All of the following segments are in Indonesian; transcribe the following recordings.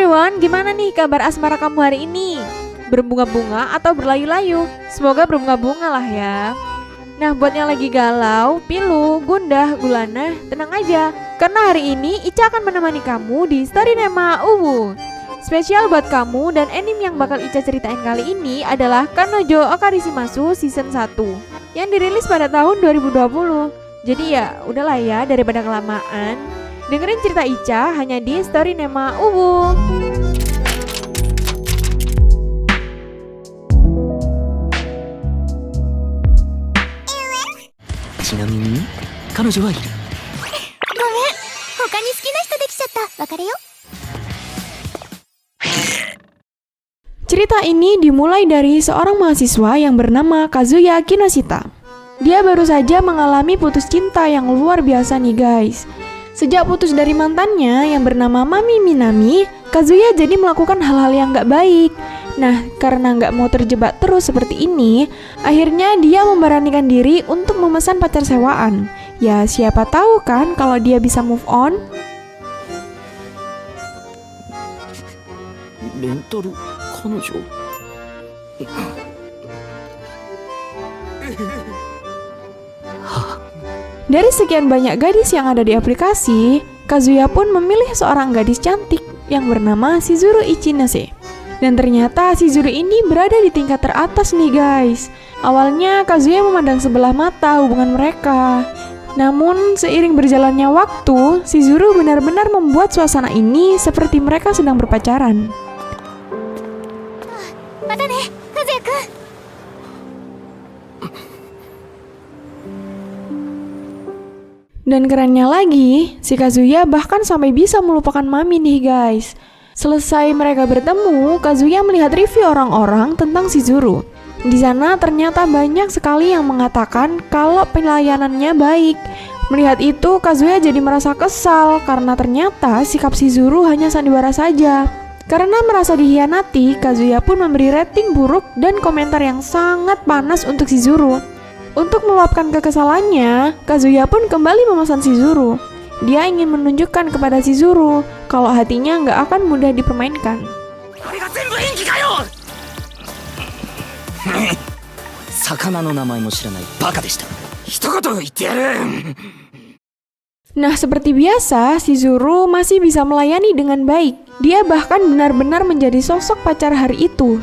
Won, gimana nih kabar asmara kamu hari ini? Berbunga-bunga atau berlayu-layu? Semoga berbunga-bunga lah ya. Nah, buat yang lagi galau, pilu, gundah, gulana, tenang aja. Karena hari ini Ica akan menemani kamu di Story Nema Uwu. Spesial buat kamu, dan anime yang bakal Ica ceritain kali ini adalah Kanojo Okarishimasu Season 1 yang dirilis pada tahun 2020. Jadi ya, udahlah ya, daripada kelamaan, dengerin cerita Ica hanya di Story Nema Uwu. ちなみに彼女はいる。ごめん、他に好きな人できちゃった。別れよ。 Cerita ini dimulai dari seorang mahasiswa yang bernama Kazuya Kinoshita. Dia baru saja mengalami putus cinta yang luar biasa nih guys. Sejak putus dari mantannya yang bernama Mami Minami, Kazuya jadi melakukan hal-hal yang gak baik. Nah, karena gak mau terjebak terus seperti ini, akhirnya dia memberanikan diri untuk memesan pacar sewaan. Ya, siapa tahu kan kalau dia bisa move on. レンタル彼女。 Dari sekian banyak gadis yang ada di aplikasi, Kazuya pun memilih seorang gadis cantik yang bernama Shizuru Ichinose. Dan ternyata Shizuru ini berada di tingkat teratas nih guys. Awalnya Kazuya memandang sebelah mata hubungan mereka. Namun seiring berjalannya waktu, Shizuru benar-benar membuat suasana ini seperti mereka sedang berpacaran. またね、和也くん。 Dan kerennya lagi, si Kazuya bahkan sampai bisa melupakan Mami nih guys. Selesai mereka bertemu, Kazuya melihat review orang-orang tentang Shizuru. Di sana ternyata banyak sekali yang mengatakan kalau pelayanannya baik. Melihat itu, Kazuya jadi merasa kesal karena ternyata sikap Shizuru hanya sandiwara saja. Karena merasa dikhianati, Kazuya pun memberi rating buruk dan komentar yang sangat panas untuk Shizuru. Untuk meluapkan kekesalannya, Kazuya pun kembali memesan Shizuru. Dia ingin menunjukkan kepada Shizuru kalau hatinya nggak akan mudah dipermainkan. Nah, seperti biasa, Shizuru masih bisa melayani dengan baik. Dia bahkan benar-benar menjadi sosok pacar hari itu.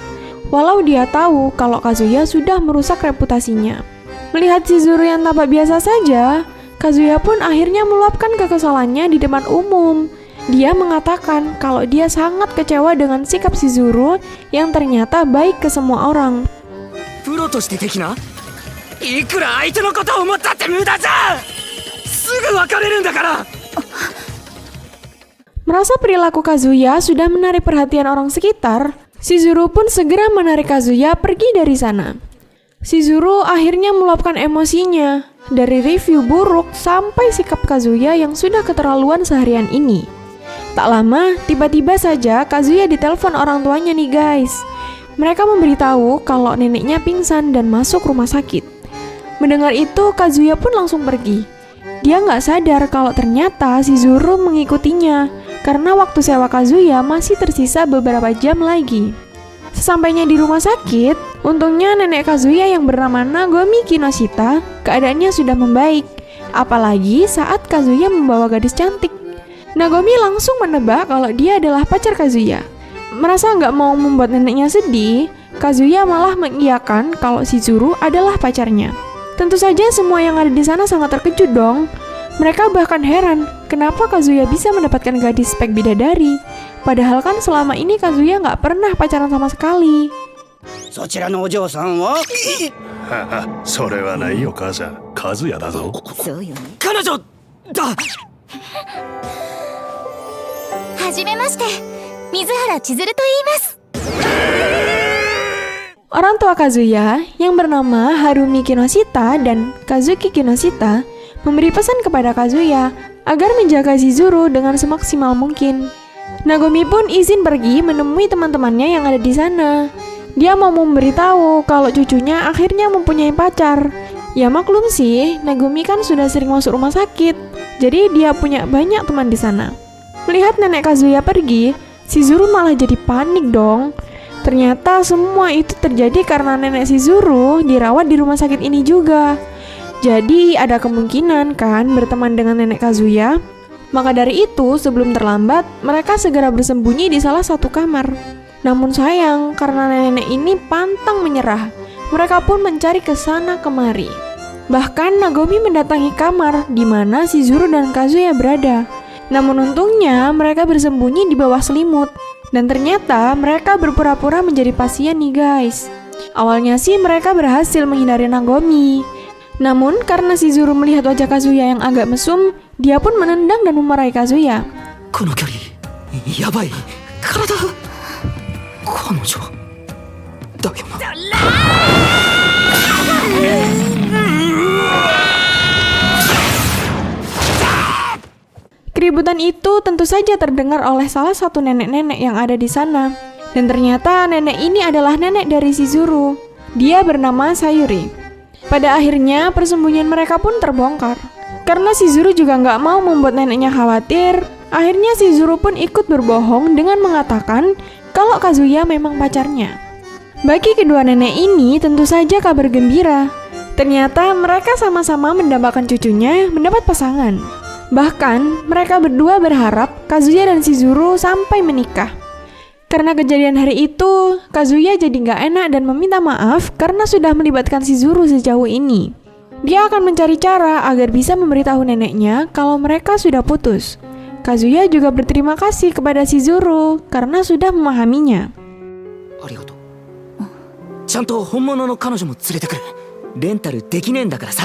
Walau dia tahu kalau Kazuya sudah merusak reputasinya. Melihat Shizuru yang tampak biasa saja, Kazuya pun akhirnya meluapkan kekesalannya di depan umum. Dia mengatakan kalau dia sangat kecewa dengan sikap Shizuru yang ternyata baik ke semua orang. Merasa perilaku Kazuya sudah menarik perhatian orang sekitar, Shizuru pun segera menarik Kazuya pergi dari sana. Shizuru akhirnya meluapkan emosinya, dari review buruk sampai sikap Kazuya yang sudah keterlaluan seharian ini. Tak lama, tiba-tiba saja Kazuya ditelepon orang tuanya nih guys. Mereka memberitahu kalau neneknya pingsan dan masuk rumah sakit. Mendengar itu, Kazuya pun langsung pergi. Dia nggak sadar kalau ternyata Shizuru mengikutinya, karena waktu sewa Kazuya masih tersisa beberapa jam lagi. Sesampainya di rumah sakit, untungnya nenek Kazuya yang bernama Nagomi Kinoshita, keadaannya sudah membaik. Apalagi saat Kazuya membawa gadis cantik. Nagomi langsung menebak kalau dia adalah pacar Kazuya. Merasa nggak mau membuat neneknya sedih, Kazuya malah mengiyakan kalau Shizuru adalah pacarnya. Tentu saja semua yang ada di sana sangat terkejut dong. Mereka bahkan heran, kenapa Kazuya bisa mendapatkan gadis spek bidadari. Padahal kan selama ini Kazuya nggak pernah pacaran sama sekali. そちらのお嬢さんはそれはないよ母さん、和也だぞ。そうよね。彼女だ。はじめまして、水原千鶴と言います。 Orang tua Kazuya yang bernama Harumi Kinoshita dan Kazuki Kinoshita memberi pesan kepada Kazuya agar menjaga Shizuru dengan semaksimal mungkin. Nagomi pun izin pergi menemui teman-temannya yang ada di sana. Dia mau memberitahu kalau cucunya akhirnya mempunyai pacar. Ya maklum sih, Nagomi kan sudah sering masuk rumah sakit, jadi dia punya banyak teman di sana. Melihat nenek Kazuya pergi, Shizuru malah jadi panik dong. Ternyata semua itu terjadi karena nenek Shizuru dirawat di rumah sakit ini juga. Jadi ada kemungkinan kan berteman dengan nenek Kazuya. Maka dari itu sebelum terlambat mereka segera bersembunyi di salah satu kamar. Namun sayang karena nenek ini pantang menyerah. Mereka pun mencari ke sana kemari. Bahkan Nagomi mendatangi kamar di mana Shizuru dan Kazuya berada. Namun untungnya mereka bersembunyi di bawah selimut. Dan ternyata mereka berpura-pura menjadi pasien nih guys. Awalnya sih mereka berhasil menghindari Nagomi. Namun karena Shizuru melihat wajah Kazuya yang agak mesum, dia pun menendang dan memarahi Kazuya. この距離やばい体彼女だよな。 Keributan itu tentu saja terdengar oleh salah satu nenek-nenek yang ada di sana. Dan ternyata nenek ini adalah nenek dari Shizuru. Dia bernama Sayuri. Pada akhirnya persembunyian mereka pun terbongkar. Karena Shizuru juga nggak mau membuat neneknya khawatir, akhirnya Shizuru pun ikut berbohong dengan mengatakan kalau Kazuya memang pacarnya. Bagi kedua nenek ini tentu saja kabar gembira. Ternyata mereka sama-sama mendambakan cucunya mendapat pasangan. Bahkan, mereka berdua berharap Kazuya dan Shizuru sampai menikah. Karena kejadian hari itu, Kazuya jadi nggak enak dan meminta maaf karena sudah melibatkan Shizuru sejauh ini. Dia akan mencari cara agar bisa memberitahu neneknya kalau mereka sudah putus. Kazuya juga berterima kasih kepada Shizuru karena sudah memahaminya. ありがとう。ちゃんと本物の彼女も連れてくる。レンタルできねえんだからさ。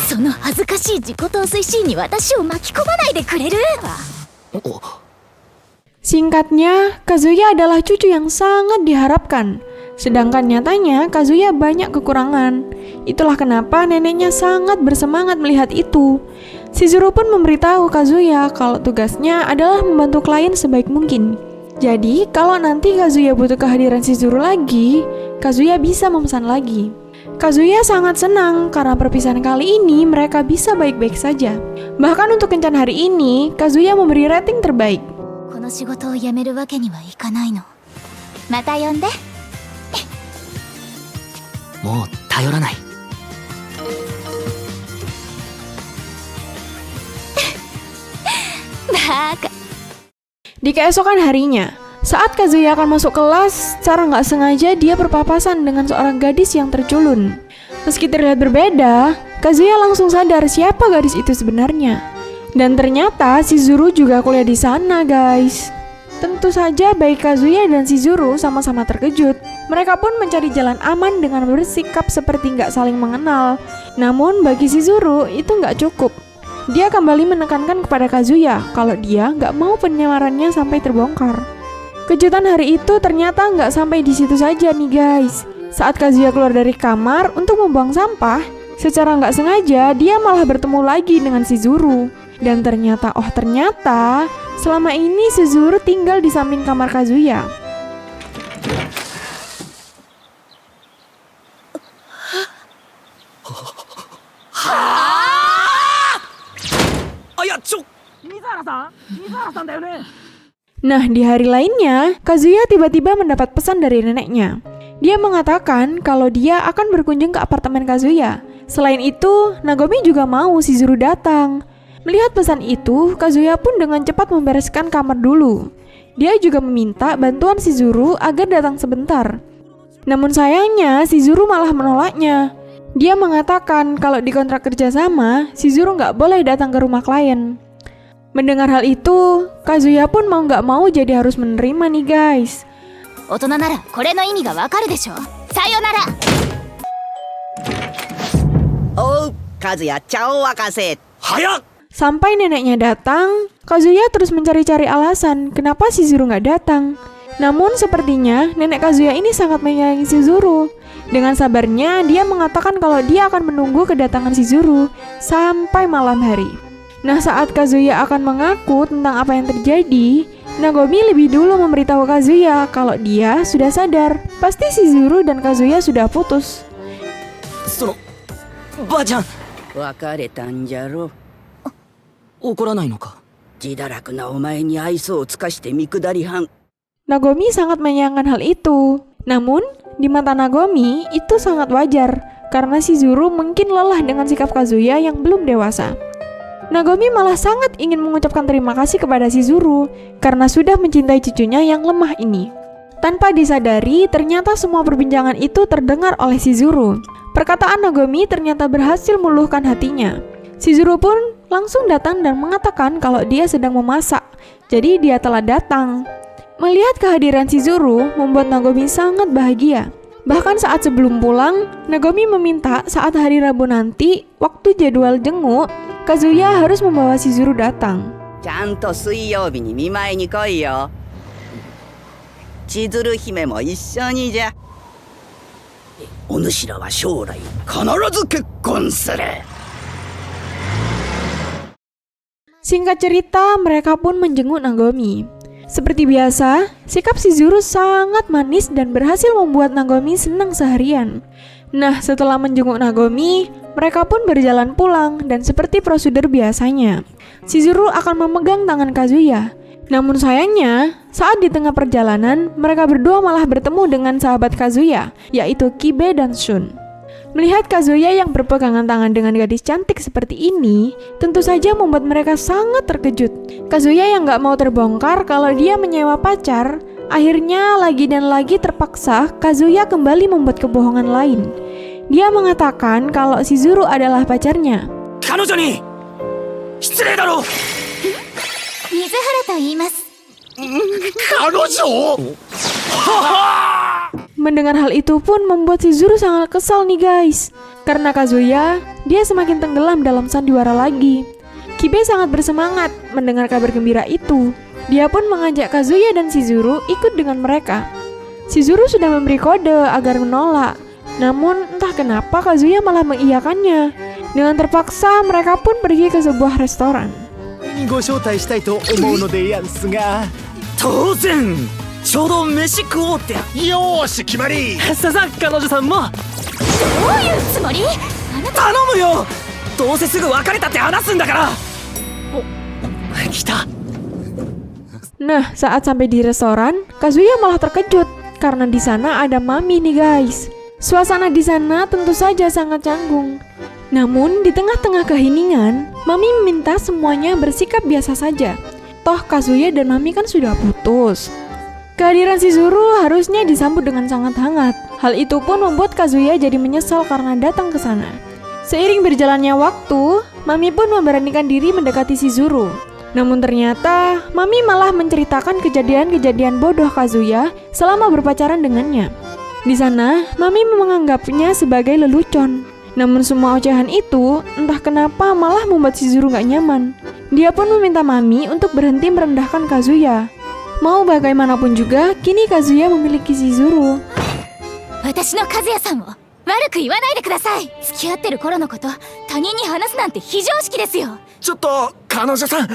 その恥ずかしい自己陶酔シーンに私を巻き込まないでくれる？ Singkatnya, Kazuya adalah cucu yang sangat diharapkan. Sedangkan nyatanya Kazuya banyak kekurangan. Itulah kenapa neneknya sangat bersemangat melihat itu. Shizuru pun memberitahu Kazuya kalau tugasnya adalah membantu klien sebaik mungkin. Jadi, kalau nanti Kazuya butuh kehadiran Shizuru lagi, Kazuya bisa memesan lagi. Kazuya sangat senang karena perpisahan kali ini mereka bisa baik-baik saja. Bahkan untuk kencan hari ini, Kazuya memberi rating terbaik. この仕事を辞めるわけにはいかないの。また呼んで。もう頼らない。バカ。 Di keesokan harinya, saat Kazuya akan masuk kelas, secara nggak sengaja dia berpapasan dengan seorang gadis yang terculun. Meski terlihat berbeda, Kazuya langsung sadar siapa gadis itu sebenarnya. Dan ternyata Shizuru juga kuliah di sana, guys. Tentu saja baik Kazuya dan Shizuru sama-sama terkejut. Mereka pun mencari jalan aman dengan bersikap seperti nggak saling mengenal. Namun bagi Shizuru itu nggak cukup. Dia kembali menekankan kepada Kazuya kalau dia nggak mau penyamarannya sampai terbongkar. Kejutan hari itu ternyata nggak sampai di situ saja nih guys. Saat Kazuya keluar dari kamar untuk membuang sampah, secara nggak sengaja dia malah bertemu lagi dengan Shizuru. Dan ternyata, selama ini Shizuru tinggal di samping kamar Kazuya. Nah, di hari lainnya, Kazuya tiba-tiba mendapat pesan dari neneknya. Dia mengatakan kalau dia akan berkunjung ke apartemen Kazuya. Selain itu, Nagomi juga mau Shizuru datang. Melihat pesan itu, Kazuya pun dengan cepat membereskan kamar dulu. Dia juga meminta bantuan Shizuru agar datang sebentar. Namun sayangnya, Shizuru malah menolaknya. Dia mengatakan kalau di kontrak kerjasama, Shizuru nggak boleh datang ke rumah klien. Mendengar hal itu, Kazuya pun mau nggak mau jadi harus menerima nih guys. 大人ならこれの意味がわかるでしょ。さよなら。おう、カズヤちゃんを沸かせ。早っ。 Sampai neneknya datang, Kazuya terus mencari-cari alasan kenapa Shizuru nggak datang. Namun sepertinya nenek Kazuya ini sangat menyayangi Shizuru. Dengan sabarnya, dia mengatakan kalau dia akan menunggu kedatangan Shizuru sampai malam hari. Nah, saat Kazuya akan mengaku tentang apa yang terjadi, Nagomi lebih dulu memberitahu Kazuya kalau dia sudah sadar. Pasti Shizuru dan Kazuya sudah putus. そのばあちゃん別れたんじゃろ。怒らないのか。自堕落なお前に愛想を尽かして見下りはん。 Nagomi sangat menyayangkan hal itu. Namun, di mata Nagomi itu sangat wajar karena Shizuru mungkin lelah dengan sikap Kazuya yang belum dewasa. Nagomi malah sangat ingin mengucapkan terima kasih kepada Shizuru karena sudah mencintai cucunya yang lemah ini. Tanpa disadari, ternyata semua perbincangan itu terdengar oleh Shizuru. Perkataan Nagomi ternyata berhasil meluluhkan hatinya. Shizuru pun langsung datang dan mengatakan kalau dia sedang memasak, jadi dia telah datang. Melihat kehadiran Shizuru membuat Nagomi sangat bahagia. Bahkan saat sebelum pulang, Nagomi meminta saat hari Rabu nanti, waktu jadwal jenguk, Kazuya harus membawa Shizuru datang. ちゃんと水曜日に見舞いに来いよ。千鶴姫も一緒にじゃ。お主らは将来必ず結婚する。 Singkat cerita, mereka pun menjenguk Nagomi. Seperti biasa, sikap Shizuru sangat manis dan berhasil membuat Nagomi senang seharian. Nah, setelah menjenguk Nagomi, mereka pun berjalan pulang dan seperti prosedur biasanya, Shizuru akan memegang tangan Kazuya. Namun sayangnya, saat di tengah perjalanan, mereka berdua malah bertemu dengan sahabat Kazuya, yaitu Kibe dan Shun. Melihat Kazuya yang berpegangan tangan dengan gadis cantik seperti ini, tentu saja membuat mereka sangat terkejut. Kazuya yang gak mau terbongkar kalau dia menyewa pacar, akhirnya lagi dan lagi terpaksa Kazuya kembali membuat kebohongan lain. Dia mengatakan kalau Shizuru adalah pacarnya. 彼女に失礼だろ。水原と言います。彼女？ Mendengar hal itu pun membuat Shizuru sangat kesal nih guys. Karena Kazuya, dia semakin tenggelam dalam sandiwara lagi. Kibe sangat bersemangat mendengar kabar gembira itu. Dia pun mengajak Kazuya dan Shizuru ikut dengan mereka. Shizuru sudah memberi kode agar menolak. Namun entah kenapa Kazuya malah mengiyakannya. Dengan terpaksa mereka pun pergi ke sebuah restoran. ご招待したいと思うのでやんすが。当然。ちょうど飯食おうって。よーし決まり。ささ彼女さんも。どういうつもり？あなた。頼むよ。どうせすぐ別れたって話すんだから。お、来た。 Nah, saat sampai di restoran, Kazuya malah terkejut karena di sana ada Mami nih guys. Suasana di sana tentu saja sangat canggung. Namun di tengah-tengah keheningan, Mami meminta semuanya bersikap biasa saja. Toh Kazuya dan Mami kan sudah putus. Kehadiran Shizuru harusnya disambut dengan sangat hangat. Hal itu pun membuat Kazuya jadi menyesal karena datang ke sana. Seiring berjalannya waktu, Mami pun memberanikan diri mendekati Shizuru. Namun ternyata, Mami malah menceritakan kejadian-kejadian bodoh Kazuya selama berpacaran dengannya. Di sana, Mami menganggapnya sebagai lelucon. Namun semua ocehan itu, entah kenapa malah membuat Shizuru gak nyaman. Dia pun meminta Mami untuk berhenti merendahkan Kazuya. Mau bagaimanapun juga, kini Kazuya memiliki Shizuru. 私の和也さんを悪く言わないでください。付き合ってる頃のこと他人に話すなんて非常識ですよ。ちょっと彼女さん。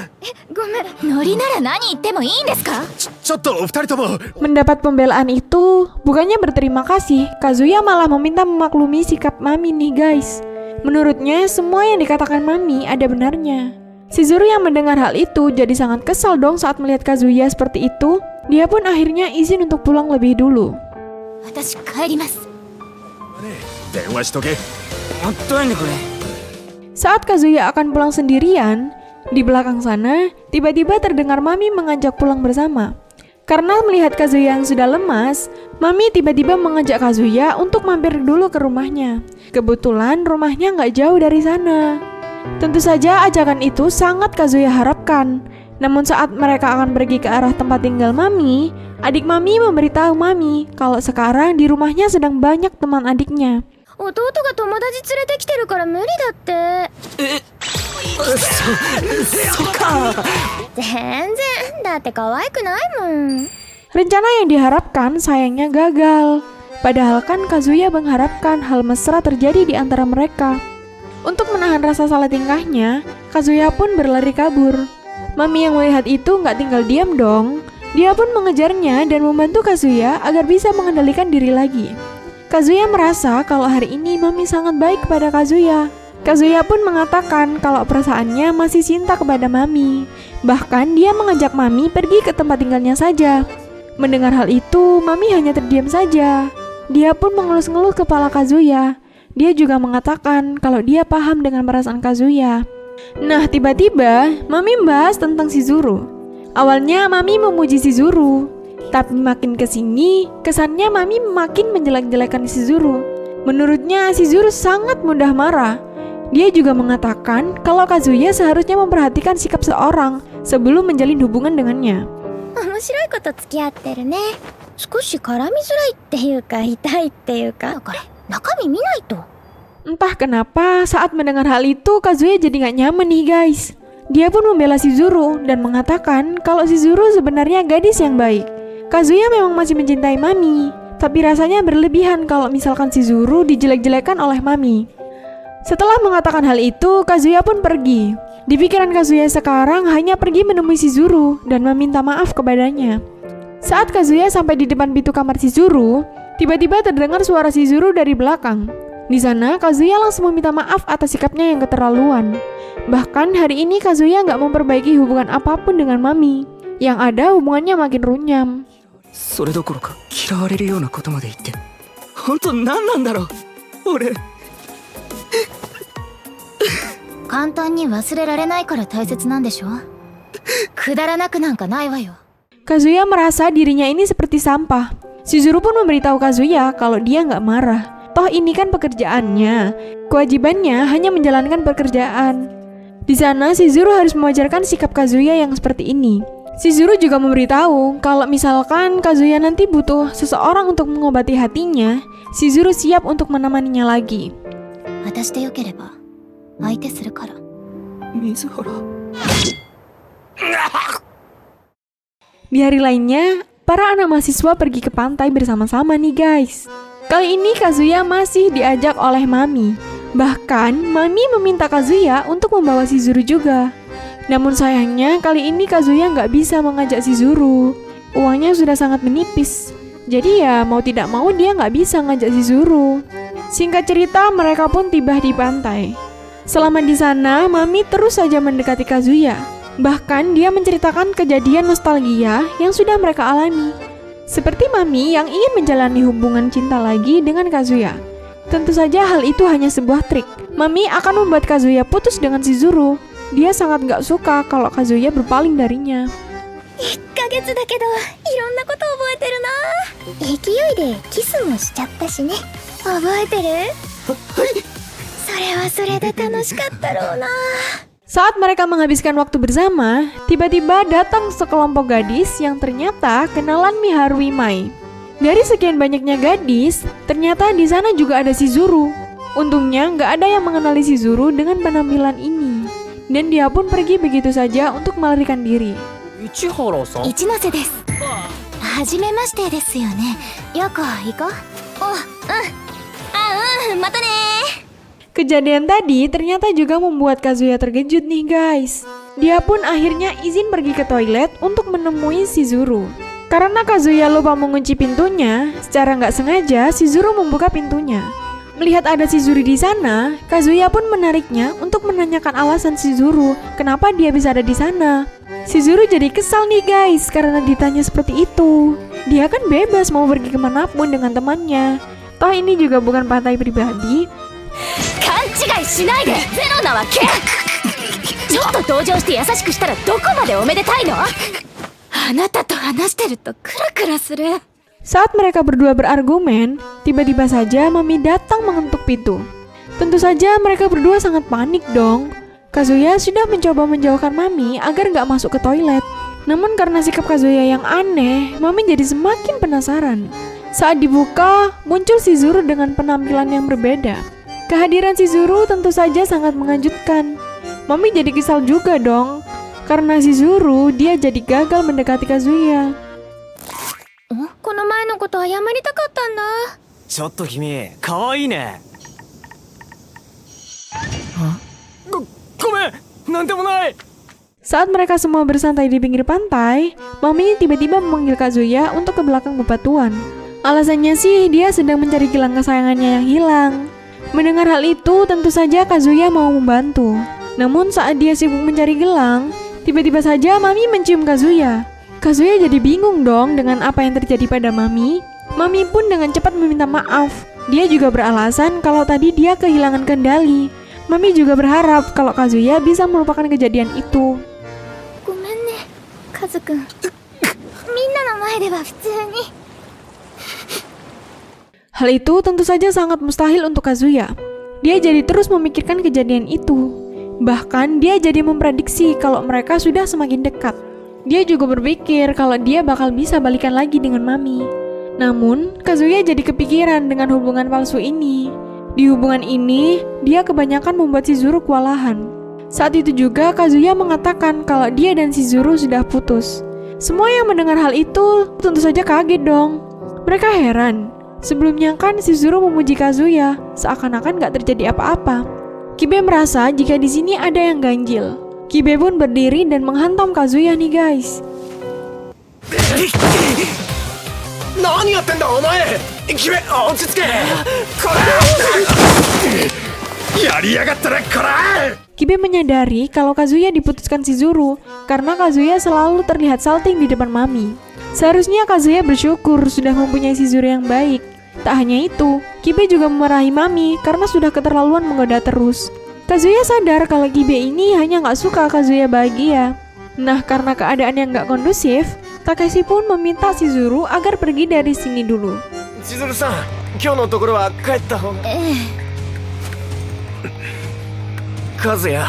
ごめん。ノリなら何言ってもいいんですか？ちょっとお二人とも。 Mendapat pembelaan itu, bukannya berterima kasih, Kazuya malah meminta memaklumi sikap Mami nih guys. Menurutnya, semua yang dikatakan Mami ada benarnya. Shizuru yang mendengar hal itu jadi sangat kesal dong saat melihat Kazuya seperti itu. Dia pun akhirnya izin untuk pulang lebih dulu. 私帰ります。電話しとけ。どうやねんこれ。 Saat Kazuya akan pulang sendirian, di belakang sana tiba-tiba terdengar Mami mengajak pulang bersama. Karena melihat Kazuya yang sudah lemas, Mami tiba-tiba mengajak Kazuya untuk mampir dulu ke rumahnya. Kebetulan rumahnya nggak jauh dari sana. Tentu saja ajakan itu sangat Kazuya harapkan. Namun saat mereka akan pergi ke arah tempat tinggal Mami, adik Mami memberitahu Mami kalau sekarang di rumahnya sedang banyak teman adiknya. 弟が友達連れてきてるから無理だって。そっか。全然。だって可愛くないもん。 Rencana yang diharapkan sayangnya gagal. Padahal kan Kazuya mengharapkan hal mesra terjadi di antara mereka. Untuk menahan rasa salah tingkahnya, Kazuya pun berlari kabur. Mami yang melihat itu nggak tinggal diam dong. Dia pun mengejarnya dan membantu Kazuya agar bisa mengendalikan diri lagi. Kazuya merasa kalau hari ini Mami sangat baik kepada Kazuya. Kazuya pun mengatakan kalau perasaannya masih cinta kepada Mami. Bahkan dia mengajak Mami pergi ke tempat tinggalnya saja. Mendengar hal itu, Mami hanya terdiam saja. Dia pun mengelus-ngelus kepala Kazuya. Dia juga mengatakan kalau dia paham dengan perasaan Kazuya. Nah, tiba-tiba Mami membahas tentang Shizuru. Awalnya Mami memuji Shizuru, tapi makin kesini, kesannya Mami makin menjelek-jelekan Shizuru. Menurutnya Shizuru sangat mudah marah. Dia juga mengatakan kalau Kazuya seharusnya memperhatikan sikap seorang sebelum menjalin hubungan dengannya. 面白いこと付き合ってるね。少し絡みづらいっていうか痛いっていうか。だから中身見ないと。 Entah kenapa saat mendengar hal itu Kazuya jadi gak nyaman nih guys. Dia pun membela Shizuru dan mengatakan kalau Shizuru sebenarnya gadis yang baik. Kazuya memang masih mencintai Mami, tapi rasanya berlebihan kalau misalkan Shizuru dijelek-jelekan oleh Mami. Setelah mengatakan hal itu, Kazuya pun pergi. Di pikiran Kazuya sekarang hanya pergi menemui Shizuru dan meminta maaf kepadanya. Saat Kazuya sampai di depan pintu kamar Shizuru, tiba-tiba terdengar suara Shizuru dari belakang. Di sana, Kazuya langsung meminta maaf atas sikapnya yang keterlaluan. Bahkan hari ini Kazuya nggak memperbaiki hubungan apapun dengan Mami. Yang ada hubungannya makin runyam. それどころか嫌われるようなことまで言って、本当何なんだろう俺。簡単に忘れられないから大切なんでしょ。くだらなくなんかないわよ。 Kazuya merasa dirinya ini seperti sampah. Shizuru pun memberitahu Kazuya kalau dia nggak marah. Toh ini kan pekerjaannya. Kewajibannya hanya menjalankan pekerjaan. Di sana Shizuru harus mewajarkan sikap Kazuya yang seperti ini. Shizuru juga memberitahu kalau misalkan Kazuya nanti butuh seseorang untuk mengobati hatinya, Shizuru siap untuk menemaninya lagi. 私でよければ相手するから。水原。 Di hari lainnya, para anak mahasiswa pergi ke pantai bersama-sama nih guys. Kali ini Kazuya masih diajak oleh Mami. Bahkan Mami meminta Kazuya untuk membawa Shizuru juga. Namun sayangnya kali ini Kazuya nggak bisa mengajak Shizuru. Uangnya sudah sangat menipis. Jadi ya mau tidak mau dia nggak bisa ngajak Shizuru. Singkat cerita mereka pun tiba di pantai. Selama di sana Mami terus saja mendekati Kazuya. Bahkan dia menceritakan kejadian nostalgia yang sudah mereka alami. Seperti Mami yang ingin menjalani hubungan cinta lagi dengan Kazuya. Tentu saja hal itu hanya sebuah trik. Mami akan membuat Kazuya putus dengan Shizuru. Dia sangat gak suka kalau Kazuya berpaling darinya. 1ヶ月だけどいろんなこと覚えてるな。勢いでキスもしちゃったしね。覚えてる？それはそれで楽しかったろうな。 Saat mereka menghabiskan waktu bersama, tiba-tiba datang sekelompok gadis yang ternyata kenalan Miharu Imai. Dari sekian banyaknya gadis, ternyata di sana juga ada Shizuru. Untungnya nggak ada yang mengenali Shizuru dengan penampilan ini. Dan dia pun pergi begitu saja untuk melarikan diri. 市原さん。一ノ瀬です。はじめましてですよね。よこ行こう。またね。 Kejadian tadi ternyata juga membuat Kazuya terkejut nih guys. Dia pun akhirnya izin pergi ke toilet untuk menemui Shizuru. Karena Kazuya lupa mengunci pintunya, secara nggak sengaja Shizuru membuka pintunya. Melihat ada Shizuru di sana, Kazuya pun menariknya untuk menanyakan alasan Shizuru kenapa dia bisa ada di sana. Shizuru jadi kesal nih guys karena ditanya seperti itu. Dia kan bebas mau pergi kemanapun dengan temannya. Toh ini juga bukan pantai pribadi. 勘違いしないで。ゼロなわけ。ちょっと同情して優しくしたらどこまでおめでたいの？あなたと話してるとクラクラする。 Saat mereka berdua berargumen, tiba-tiba saja Mami datang mengetuk pintu. Tentu saja mereka berdua sangat panik dong. Kazuya sudah mencoba menjauhkan Mami agar gak masuk ke toilet. Namun karena sikap Kazuya yang aneh, Mami jadi semakin penasaran. Saat dibuka, muncul Shizuru dengan penampilan yang berbeda. Kehadiran Shizuru tentu saja sangat mengejutkan. Mami jadi kesal juga dong. Karena Shizuru, dia jadi gagal mendekati Kazuya. この前のこと謝りたかったんだ。ちょっと君、可愛いね。ごめん、なんでもない。 Saat mereka semua bersantai di pinggir pantai, Mami tiba-tiba memanggil Kazuya untuk ke belakang bebatuan. Alasannya sih dia sedang mencari gelang kesayangannya yang hilang. Mendengar hal itu, tentu saja Kazuya mau membantu. Namun saat dia sibuk mencari gelang, tiba-tiba saja Mami mencium Kazuya. Kazuya jadi bingung dong dengan apa yang terjadi pada Mami. Mami pun dengan cepat meminta maaf. Dia juga beralasan kalau tadi dia kehilangan kendali. Mami juga berharap kalau Kazuya bisa melupakan kejadian itu. ごめんねカズくんみんなの前では普通に Hal itu tentu saja sangat mustahil untuk Kazuya. Dia jadi terus memikirkan kejadian itu. Bahkan dia jadi memprediksi kalau mereka sudah semakin dekat. Dia juga berpikir kalau dia bakal bisa balikan lagi dengan Mami. Namun, Kazuya jadi kepikiran dengan hubungan palsu ini. Di hubungan ini, dia kebanyakan membuat Shizuru kewalahan. Saat itu juga Kazuya mengatakan kalau dia dan Shizuru sudah putus. Semua yang mendengar hal itu tentu saja kaget dong. Mereka heran. Sebelumnya kan Shizuru memuji Kazuya, seakan-akan gak terjadi apa-apa. Kibe merasa jika di sini ada yang ganjil. Kibe pun berdiri dan menghantam Kazuya nih guys. 何やってんだお前君落ち着けこれやりやがったなこら Kibe menyadari kalau Kazuya diputuskan Shizuru karena Kazuya selalu terlihat salting di depan Mami. Seharusnya Kazuya bersyukur sudah mempunyai Shizuru yang baik. Tak hanya itu, Kibe juga memarahi Mami karena sudah keterlaluan menggoda terus. Kazuya sadar kalau Kibe ini hanya gak suka Kazuya bahagia. Nah, karena keadaan yang gak kondusif, Takeshi pun meminta Shizuru agar pergi dari sini dulu. 千鶴さん今日のところは帰った方が和也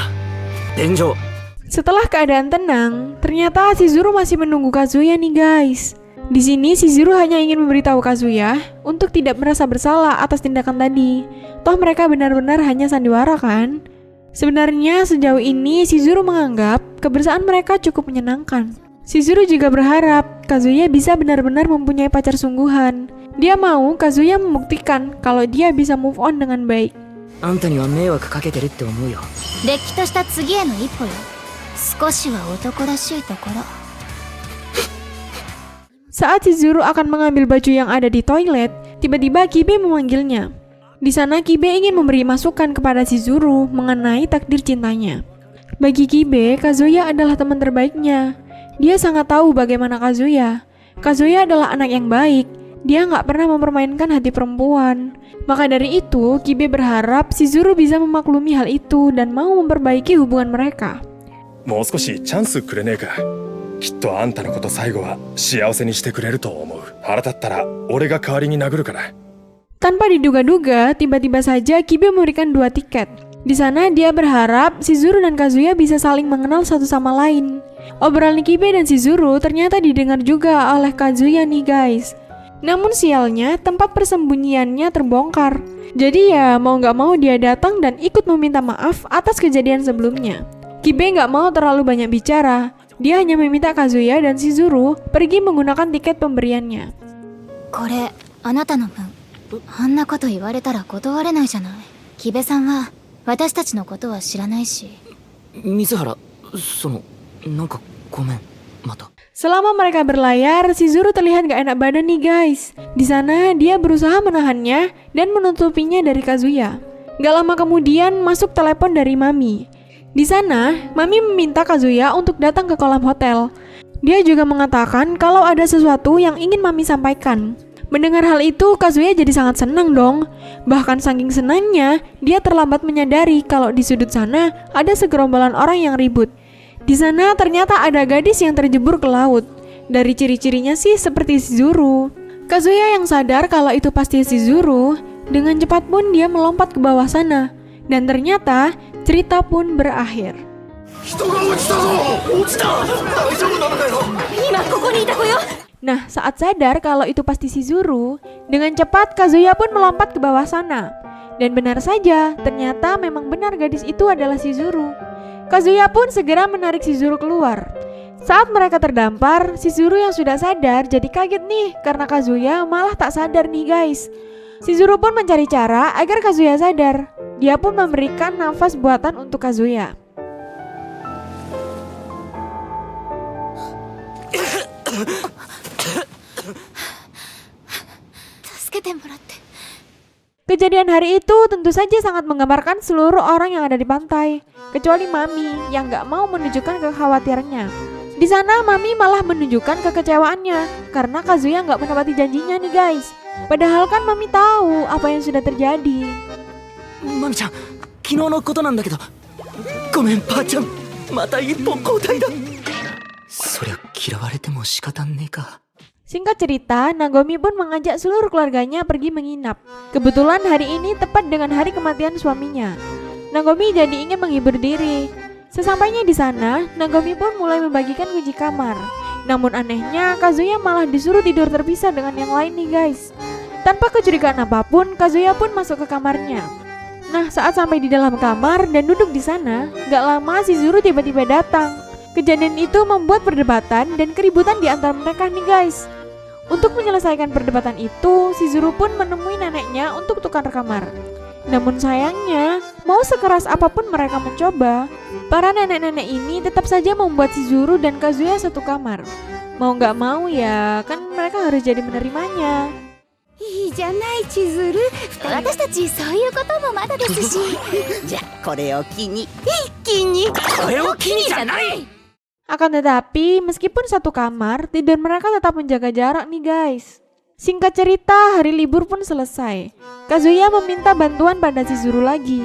天井 Setelah keadaan tenang, ternyata Shizuru masih menunggu Kazuya nih guys. Di sini Shizuru hanya ingin memberitahu Kazuya untuk tidak merasa bersalah atas tindakan tadi. Toh mereka benar-benar hanya sandiwara kan? Sebenarnya sejauh ini Shizuru menganggap kebersamaan mereka cukup menyenangkan. Shizuru juga berharap Kazuya bisa benar-benar mempunyai pacar sungguhan. Dia mau Kazuya membuktikan kalau dia bisa move on dengan baik. あんたには迷惑かけてるって思うよ。れっきとした次への一歩よ少しは男らしいところ Saat Shizuru akan mengambil baju yang ada di toilet, tiba-tiba Kibe memanggilnya. Di sana Kibe ingin memberi masukan kepada Shizuru mengenai takdir cintanya. Bagi Kibe, Kazuya adalah teman terbaiknya. Dia sangat tahu bagaimana Kazuya. Kazuya adalah anak yang baik. Dia nggak pernah mempermainkan hati perempuan. Maka dari itu, Kibe berharap Shizuru bisa memaklumi hal itu dan mau memperbaiki hubungan mereka. もう少しチャンスくれねえかきっとあんたのこと最後は幸せにしてくれると思う腹立ったら俺が代わりに殴るから Tanpa diduga-duga, tiba-tiba saja Kibe memberikan 2 tiket. Di sana dia berharap Shizuru dan Kazuya bisa saling mengenal satu sama lain. Obrolan Kibe dan Shizuru ternyata didengar juga oleh Kazuya nih guys. Namun sialnya tempat persembunyiannya terbongkar. Jadi ya mau gak mau dia datang dan ikut meminta maaf atas kejadian sebelumnya. Kibe gak mau terlalu banyak bicara. Dia hanya meminta Kazuya dan Shizuru pergi menggunakan tiket pemberiannya. これあなたの分あんなこと言われたら断れないじゃない木部さんは私たちのことは知らないし水原なんかごめんまた Selama mereka berlayar, Shizuru terlihat gak enak badan nih guys. Di sana dia berusaha menahannya dan menutupinya dari Kazuya. Gak lama kemudian masuk telepon dari Mami. Di sana, Mami meminta Kazuya untuk datang ke kolam hotel. Dia juga mengatakan kalau ada sesuatu yang ingin Mami sampaikan. Mendengar hal itu, Kazuya jadi sangat senang dong. Bahkan saking senangnya, dia terlambat menyadari kalau di sudut sana ada segerombolan orang yang ribut. Di sana ternyata ada gadis yang terjebur ke laut. Dari ciri-cirinya sih seperti Shizuru. Kazuya yang sadar kalau itu pasti Shizuru, dengan cepat pun dia melompat ke bawah sana. Dan ternyata cerita pun berakhir. 人が落ちたぞ落ちた大丈夫なのかよ Nah, saat sadar kalau itu pasti Shizuru, dengan cepat Kazuya pun melompat ke bawah sana. Dan benar saja, ternyata memang benar gadis itu adalah Shizuru. Kazuya pun segera menarik Shizuru keluar. Saat mereka terdampar, Shizuru yang sudah sadar jadi kaget nih karena Kazuya malah tak sadar nih guys. Shizuru pun mencari cara agar Kazuya sadar. Dia pun memberikan nafas buatan untuk Kazuya. Kejadian hari itu tentu saja sangat menggambarkan seluruh orang yang ada di pantai, kecuali Mami yang gak mau menunjukkan kekhawatirannya. Di sana Mami malah menunjukkan kekecewaannya karena Kazuya gak menepati janjinya nih guys. Padahal kan Mami tahu apa yang sudah terjadi. マミちゃん昨日のことなんだけどごめんばあちゃんまた一歩後退だそりゃ嫌われても仕方ねえか Singkat cerita, Nagomi pun mengajak seluruh keluarganya pergi menginap. Kebetulan hari ini tepat dengan hari kematian suaminya. Nagomi jadi ingin menghibur diri. Sesampainya di sana, Nagomi pun mulai membagikan kunci kamar. Namun anehnya, Kazuya malah disuruh tidur terpisah dengan yang lain nih guys. Tanpa kecurigaan apapun, Kazuya pun masuk ke kamarnya. Nah, saat sampai di dalam kamar dan duduk di sana, gak lama Shizuru tiba-tiba datang. Kejadian itu membuat perdebatan dan keributan di antara mereka nih guys. Untuk menyelesaikan perdebatan itu, Shizuru pun menemui neneknya untuk tukar kamar. Namun sayangnya, mau sekeras apapun mereka mencoba, para nenek-nenek ini tetap saja membuat Shizuru dan Kazuya satu kamar. Mau gak mau ya, kan mereka harus jadi menerimanya. いいじゃない千鶴。私たちそういうこともまだですし。じゃこれを機に一気に。これを機にじゃない Akan tetapi, meskipun satu kamar, tidur mereka tetap menjaga jarak nih guys. Singkat cerita, hari libur pun selesai. Kazuya meminta bantuan pada Shizuru lagi.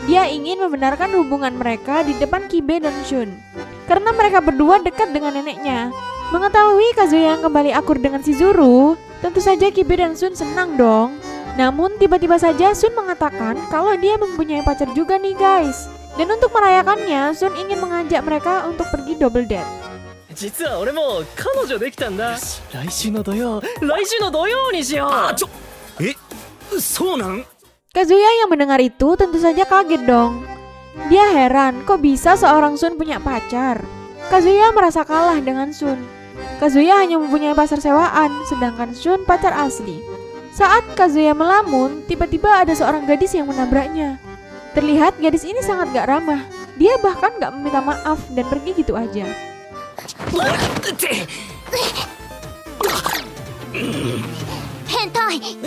Dia ingin membenarkan hubungan mereka di depan Kibe dan Shun. Karena mereka berdua dekat dengan neneknya. Mengetahui Kazuya yang kembali akur dengan Shizuru, tentu saja Kibe dan Shun senang dong. Namun tiba-tiba saja Shun mengatakan kalau dia mempunyai pacar juga nih guys. Dan untuk merayakannya, Shun ingin mengajak mereka untuk pergi double date. 実は俺も彼女できたんだ来週の土曜にしようあちょえそうなん Kazuya yang mendengar itu tentu saja kaget dong. Dia heran kok bisa seorang Shun punya pacar. Kazuya merasa kalah dengan Shun. Kazuya hanya mempunyai pacar sewaan, sedangkan Shun pacar asli. Saat Kazuya melamun, tiba-tiba ada seorang gadis yang menabraknya. Terlihat gadis ini sangat gak ramah. Dia bahkan gak meminta maaf dan pergi gitu aja. Hentai.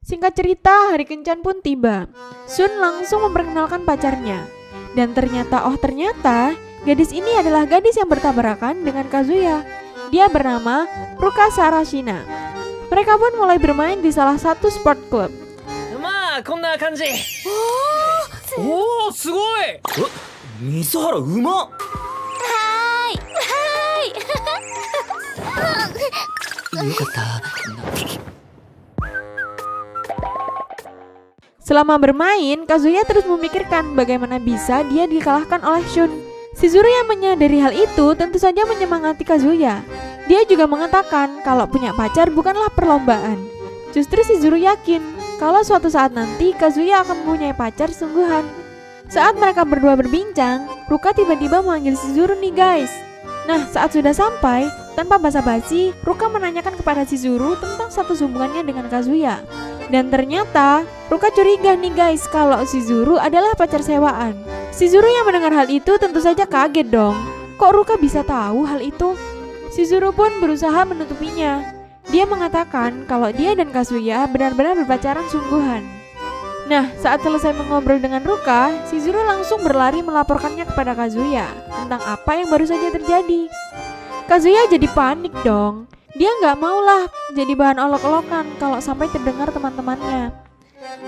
Singkat cerita, hari kencan pun tiba. Shun langsung memperkenalkan pacarnya. Dan ternyata gadis ini adalah gadis yang bertabrakan dengan Kazuya. Dia bernama Ruka Sarashina. Mereka pun mulai bermain di salah satu sport club. まあこんな感じおおすごい水原うまっよかった Selama bermain, Kazuya terus memikirkan bagaimana bisa dia dikalahkan oleh Shun. Shizuru yang menyadari hal itu tentu saja menyemangati Kazuya. Dia juga mengatakan kalau punya pacar bukanlah perlombaan. Justru Shizuru yakin kalau suatu saat nanti Kazuya akan mempunyai pacar sungguhan. Saat mereka berdua berbincang, Ruka tiba-tiba memanggil Shizuru nih guys. Nah, saat sudah sampai, tanpa basa-basi, Ruka menanyakan kepada Shizuru tentang status hubungannya dengan Kazuya. Dan ternyata, Ruka curiga nih guys kalau Shizuru adalah pacar sewaan. Shizuru yang mendengar hal itu tentu saja kaget dong. Kok Ruka bisa tahu hal itu? Shizuru pun berusaha menutupinya. Dia mengatakan kalau dia dan Kazuya benar-benar berpacaran sungguhan. Nah, saat selesai mengobrol dengan Ruka, Shizuru langsung berlari melaporkannya kepada Kazuya tentang apa yang baru saja terjadi. Kazuya jadi panik dong. Dia nggak maulah jadi bahan olok-olokan kalau sampai terdengar teman-temannya.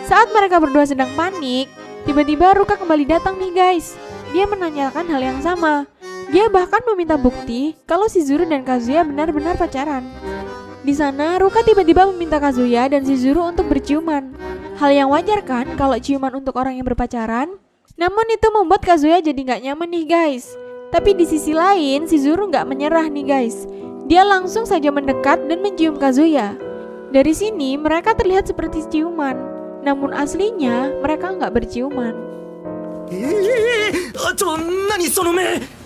Saat mereka berdua sedang panik, tiba-tiba Ruka kembali datang nih guys. Dia menanyakan hal yang sama. Dia bahkan meminta bukti kalau Shizuru dan Kazuya benar-benar pacaran. Di sana, Ruka tiba-tiba meminta Kazuya dan Shizuru untuk berciuman. Hal yang wajar kan kalau ciuman untuk orang yang berpacaran? Namun itu membuat Kazuya jadi gak nyaman nih guys. Tapi di sisi lain, Shizuru gak menyerah nih guys. Dia langsung saja mendekat dan mencium Kazuya. Dari sini, mereka terlihat seperti ciuman. Namun aslinya, mereka gak berciuman. 何その目水原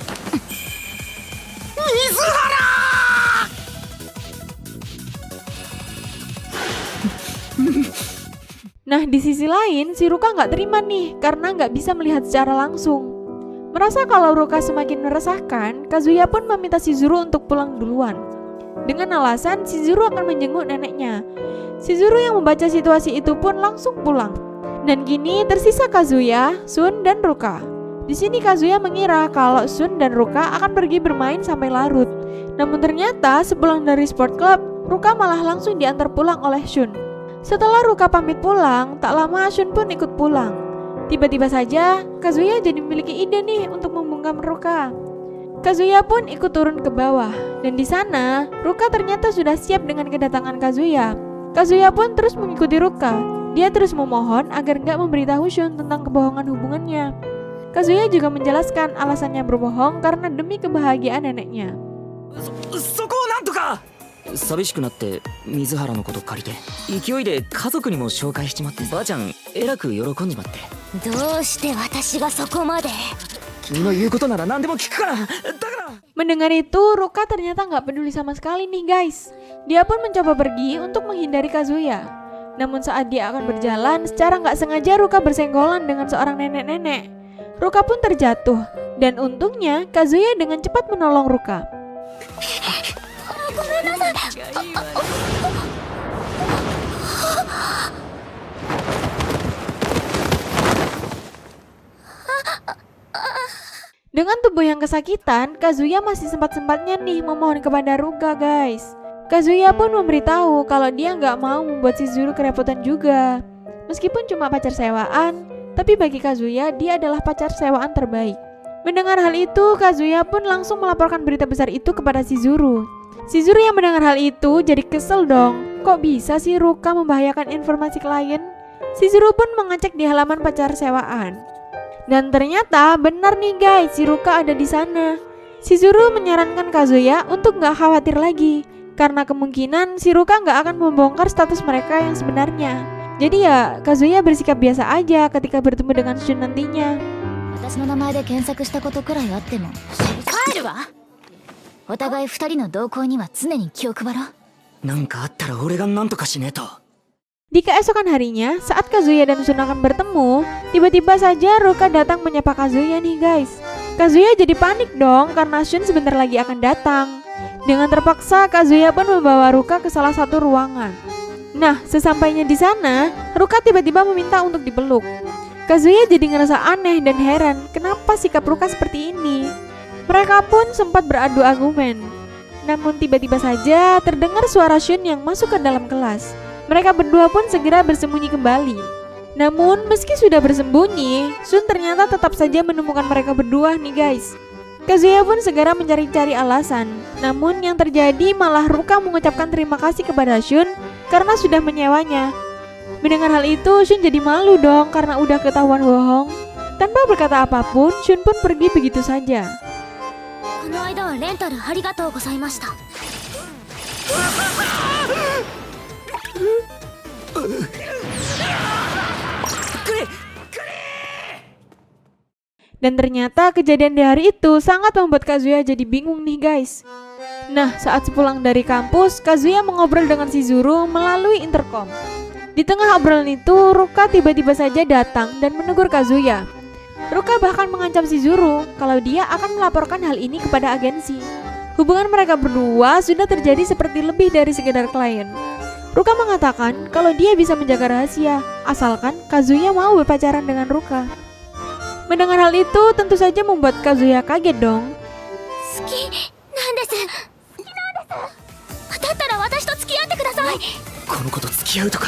Nah, di sisi lain, si Ruka nggak terima nih karena nggak bisa melihat secara langsung. Merasa kalau Ruka semakin meresahkan, Kazuya pun meminta Shizuru untuk pulang duluan. dengan alasan Shizuru akan menjenguk neneknya. Shizuru yang membaca situasi itu pun langsung pulang. Dan kini tersisa Kazuya, Shun, dan Ruka. Di sini Kazuya mengira kalau Shun dan Ruka akan pergi bermain sampai larut. Namun ternyata sepulang dari sport club, Ruka malah langsung diantar pulang oleh Shun. Setelah Ruka pamit pulang, tak lama Shun pun ikut pulang. Tiba-tiba saja Kazuya jadi memiliki ide nih untuk membungkam Ruka. Kazuya pun ikut turun ke bawah, dan di sana Ruka ternyata sudah siap dengan kedatangan Kazuya. Kazuya pun terus mengikuti Ruka. Dia terus memohon agar nggak memberitahu Shun tentang kebohongan hubungannya. Kazuya juga menjelaskan alasannya berbohong karena demi kebahagiaan neneknya. そこをなんとか。寂しくなって水原のこと借りて勢いで家族にも紹介しちまってばあちゃんえらく喜んじまって。どうして私がそこまで。君の言うことなら何でも聞くから。だから。 Mendengar itu, Ruka ternyata nggak peduli sama sekali nih guys. Dia pun mencoba pergi untuk menghindari Kazuya. Namun saat dia akan berjalan, secara nggak sengaja Ruka bersenggolan dengan seorang nenek-nenek. Ruka pun terjatuh, dan untungnya Kazuya dengan cepat menolong Ruka. Dengan tubuh yang kesakitan, Kazuya masih sempat-sempatnya nih memohon kepada Ruka guys. Kazuya pun memberitahu kalau dia nggak mau membuat Shizuru kerepotan juga. Meskipun cuma pacar sewaan, tapi bagi Kazuya dia adalah pacar sewaan terbaik. Mendengar hal itu, Kazuya pun langsung melaporkan berita besar itu kepada Shizuru. Shizuru yang mendengar hal itu jadi kesel dong. Kok bisa sih Ruka membahayakan informasi klien? Shizuru pun mengecek di halaman pacar sewaan. Dan ternyata benar nih guys, si Ruka ada di sana. Shizuru menyarankan Kazuya untuk nggak khawatir lagi, karena kemungkinan si Ruka nggak akan membongkar status mereka yang sebenarnya. Jadi ya Kazuya bersikap biasa aja ketika bertemu dengan Shun nantinya. 私の名前で検索したことくらいあっても帰るわ。お互い二人の動向には常に気を配ろう。なんかあったら俺がなんとかしねえと。 Di keesokan harinya, saat Kazuya dan Shun akan bertemu, tiba-tiba saja Ruka datang menyapa Kazuya nih guys. Kazuya jadi panik dong karena Shun sebentar lagi akan datang. Dengan terpaksa, Kazuya pun membawa Ruka ke salah satu ruangan. Nah, sesampainya di sana, Ruka tiba-tiba meminta untuk dipeluk. Kazuya jadi ngerasa aneh dan heran, kenapa sikap Ruka seperti ini? Mereka pun sempat beradu argumen. Namun tiba-tiba saja terdengar suara Shun yang masuk ke dalam kelas. Mereka berdua pun segera bersembunyi kembali. Namun meski sudah bersembunyi, Shun ternyata tetap saja menemukan mereka berdua nih guys. Kazuya pun segera mencari-cari alasan. Namun yang terjadi malah Ruka mengucapkan terima kasih kepada Shun karena sudah menyewanya. Mendengar hal itu, Shun jadi malu dong karena udah ketahuan bohong. Tanpa berkata apapun, Shun pun pergi begitu saja. この間はレンタルありがとうございました。 Dan ternyata kejadian di hari itu sangat membuat Kazuya jadi bingung nih guys. Nah, saat sepulang dari kampus, Kazuya mengobrol dengan Shizuru melalui intercom. Di tengah obrolan itu, Ruka tiba-tiba saja datang dan menegur Kazuya. Ruka bahkan mengancam Shizuru kalau dia akan melaporkan hal ini kepada agensi. Hubungan mereka berdua sudah terjadi seperti lebih dari sekedar klien. Ruka mengatakan kalau dia bisa menjaga rahasia, asalkan Kazuya mau berpacaran dengan Ruka. Mendengar hal itu tentu saja membuat Kazuya kaget dong. 好きなんです。好きなんです。だったら私と付き合ってください。この子と付き合うとか。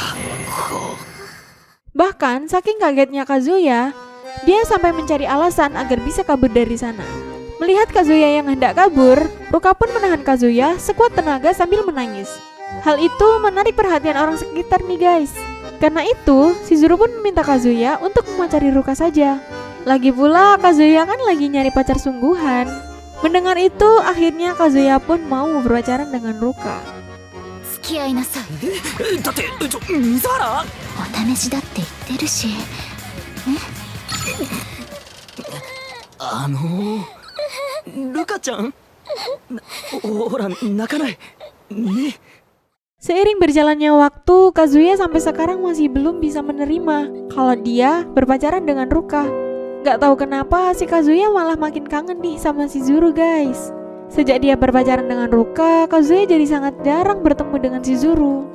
Bahkan saking kagetnya Kazuya, dia sampai mencari alasan agar bisa kabur dari sana. Melihat Kazuya yang hendak kabur, Ruka pun menahan Kazuya sekuat tenaga sambil menangis. Hal itu menarik perhatian orang sekitar nih guys. Karena itu, Shizuru pun meminta Kazuya untuk memacari Ruka saja. Lagi pula Kazuya kan lagi nyari pacar sungguhan. Mendengar itu, akhirnya Kazuya pun mau berpacaran dengan Ruka. 付き合いなさい。だって水原。お試しだって言ってるし。ルカちゃん。ほら泣かない。ね。 Seiring berjalannya waktu, Kazuya sampai sekarang masih belum bisa menerima kalau dia berpacaran dengan Ruka. Gak tahu kenapa si Kazuya malah makin kangen nih sama Shizuru guys. Sejak dia berpacaran dengan Ruka, Kazuya jadi sangat jarang bertemu dengan Shizuru.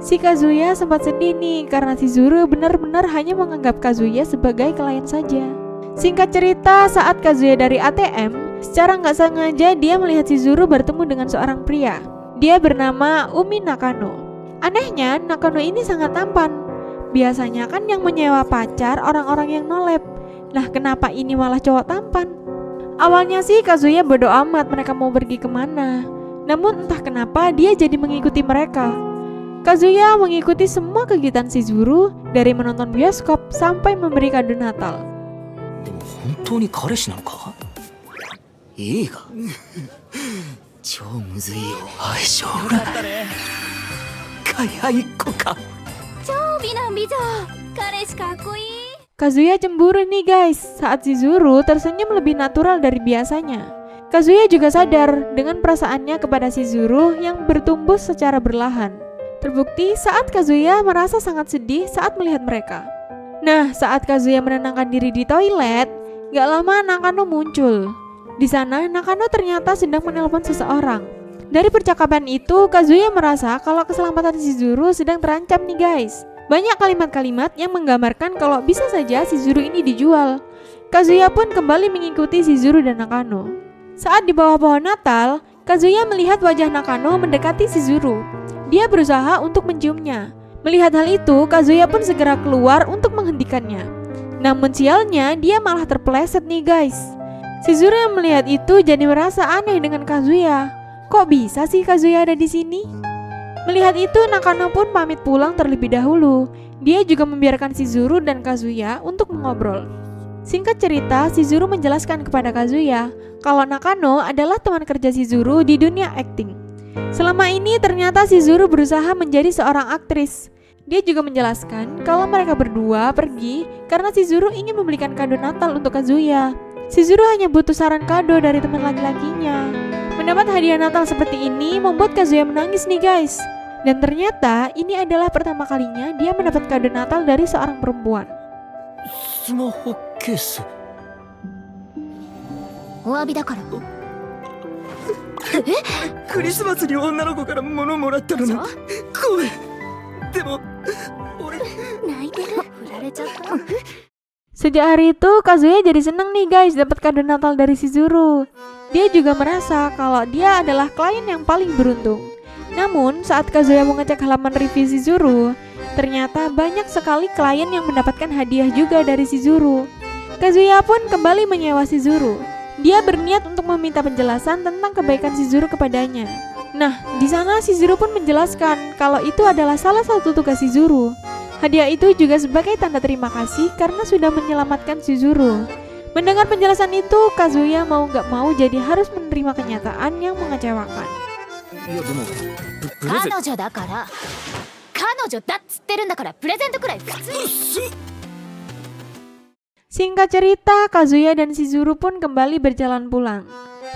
Si Kazuya sempat sedih nih karena Shizuru benar-benar hanya menganggap Kazuya sebagai klien saja. Singkat cerita, saat Kazuya dari ATM, secara nggak sengaja dia melihat Shizuru bertemu dengan seorang pria. Dia bernama Umi Nakano. Anehnya, Nakano ini sangat tampan. Biasanya kan yang menyewa pacar orang-orang yang nolep. Nah, kenapa ini malah cowok tampan? Awalnya sih Kazuya bodo amat mereka mau pergi kemana. Namun entah kenapa dia jadi mengikuti mereka. Kazuya mengikuti semua kegiatan Shizuru, dari menonton bioskop sampai memberi kado Natal. でも本当に彼氏なのか？映画超むずいよ相性がかやい子か。超美男美女。彼氏かっこいい。 Kazuya cemburu nih guys, saat Shizuru tersenyum lebih natural dari biasanya. Kazuya juga sadar dengan perasaannya kepada Shizuru yang bertumbuh secara berlahan. Terbukti saat Kazuya merasa sangat sedih saat melihat mereka. Nah, saat Kazuya menenangkan diri di toilet, gak lama Nakano muncul. Di sana, Nakano ternyata sedang menelpon seseorang. Dari percakapan itu, Kazuya merasa kalau keselamatan Shizuru sedang terancam nih guys. Banyak kalimat-kalimat yang menggambarkan kalau bisa saja Shizuru ini dijual. Kazuya pun kembali mengikuti Shizuru dan Nakano. Saat di bawah pohon Natal, Kazuya melihat wajah Nakano mendekati Shizuru. Dia berusaha untuk menciumnya. Melihat hal itu, Kazuya pun segera keluar untuk menghentikannya. Namun sialnya, dia malah terpeleset nih guys. Shizuru yang melihat itu jadi merasa aneh dengan Kazuya. Kok bisa sih Kazuya ada di sini? Melihat itu, Nakano pun pamit pulang terlebih dahulu. Dia juga membiarkan Shizuru dan Kazuya untuk mengobrol. Singkat cerita, Shizuru menjelaskan kepada Kazuya kalau Nakano adalah teman kerja Shizuru di dunia akting. Selama ini ternyata Shizuru berusaha menjadi seorang aktris. Dia juga menjelaskan kalau mereka berdua pergi karena Shizuru ingin membelikan kado Natal untuk Kazuya. Shizuru hanya butuh saran kado dari teman laki-lakinya. Mendapat hadiah Natal seperti ini membuat Kazuya menangis nih guys. Dan ternyata ini adalah pertama kalinya dia mendapat kado Natal dari seorang perempuan. スマホケース。お詫びだから。クリスマスに女の子から物もらったのに。ごめん。でも俺泣いてる。振られちゃった。 Sejak hari itu, Kazuya jadi seneng nih guys dapat kado Natal dari Shizuru. Dia juga merasa kalau dia adalah klien yang paling beruntung. Namun, saat Kazuya mengecek halaman review Shizuru, ternyata banyak sekali klien yang mendapatkan hadiah juga dari Shizuru. Kazuya pun kembali menyewa Shizuru. Dia berniat untuk meminta penjelasan tentang kebaikan Shizuru kepadanya. Nah, di sana Shizuru pun menjelaskan kalau itu adalah salah satu tugas Shizuru. Hadiah itu juga sebagai tanda terima kasih karena sudah menyelamatkan Shizuru. Mendengar penjelasan itu, Kazuya mau gak mau jadi harus menerima kenyataan yang mengecewakan. いやでもプレゼン彼女だから。彼女だっつってるんだからプレゼントくらい普通に。 Singkat cerita, Kazuya dan Shizuru pun kembali berjalan pulang.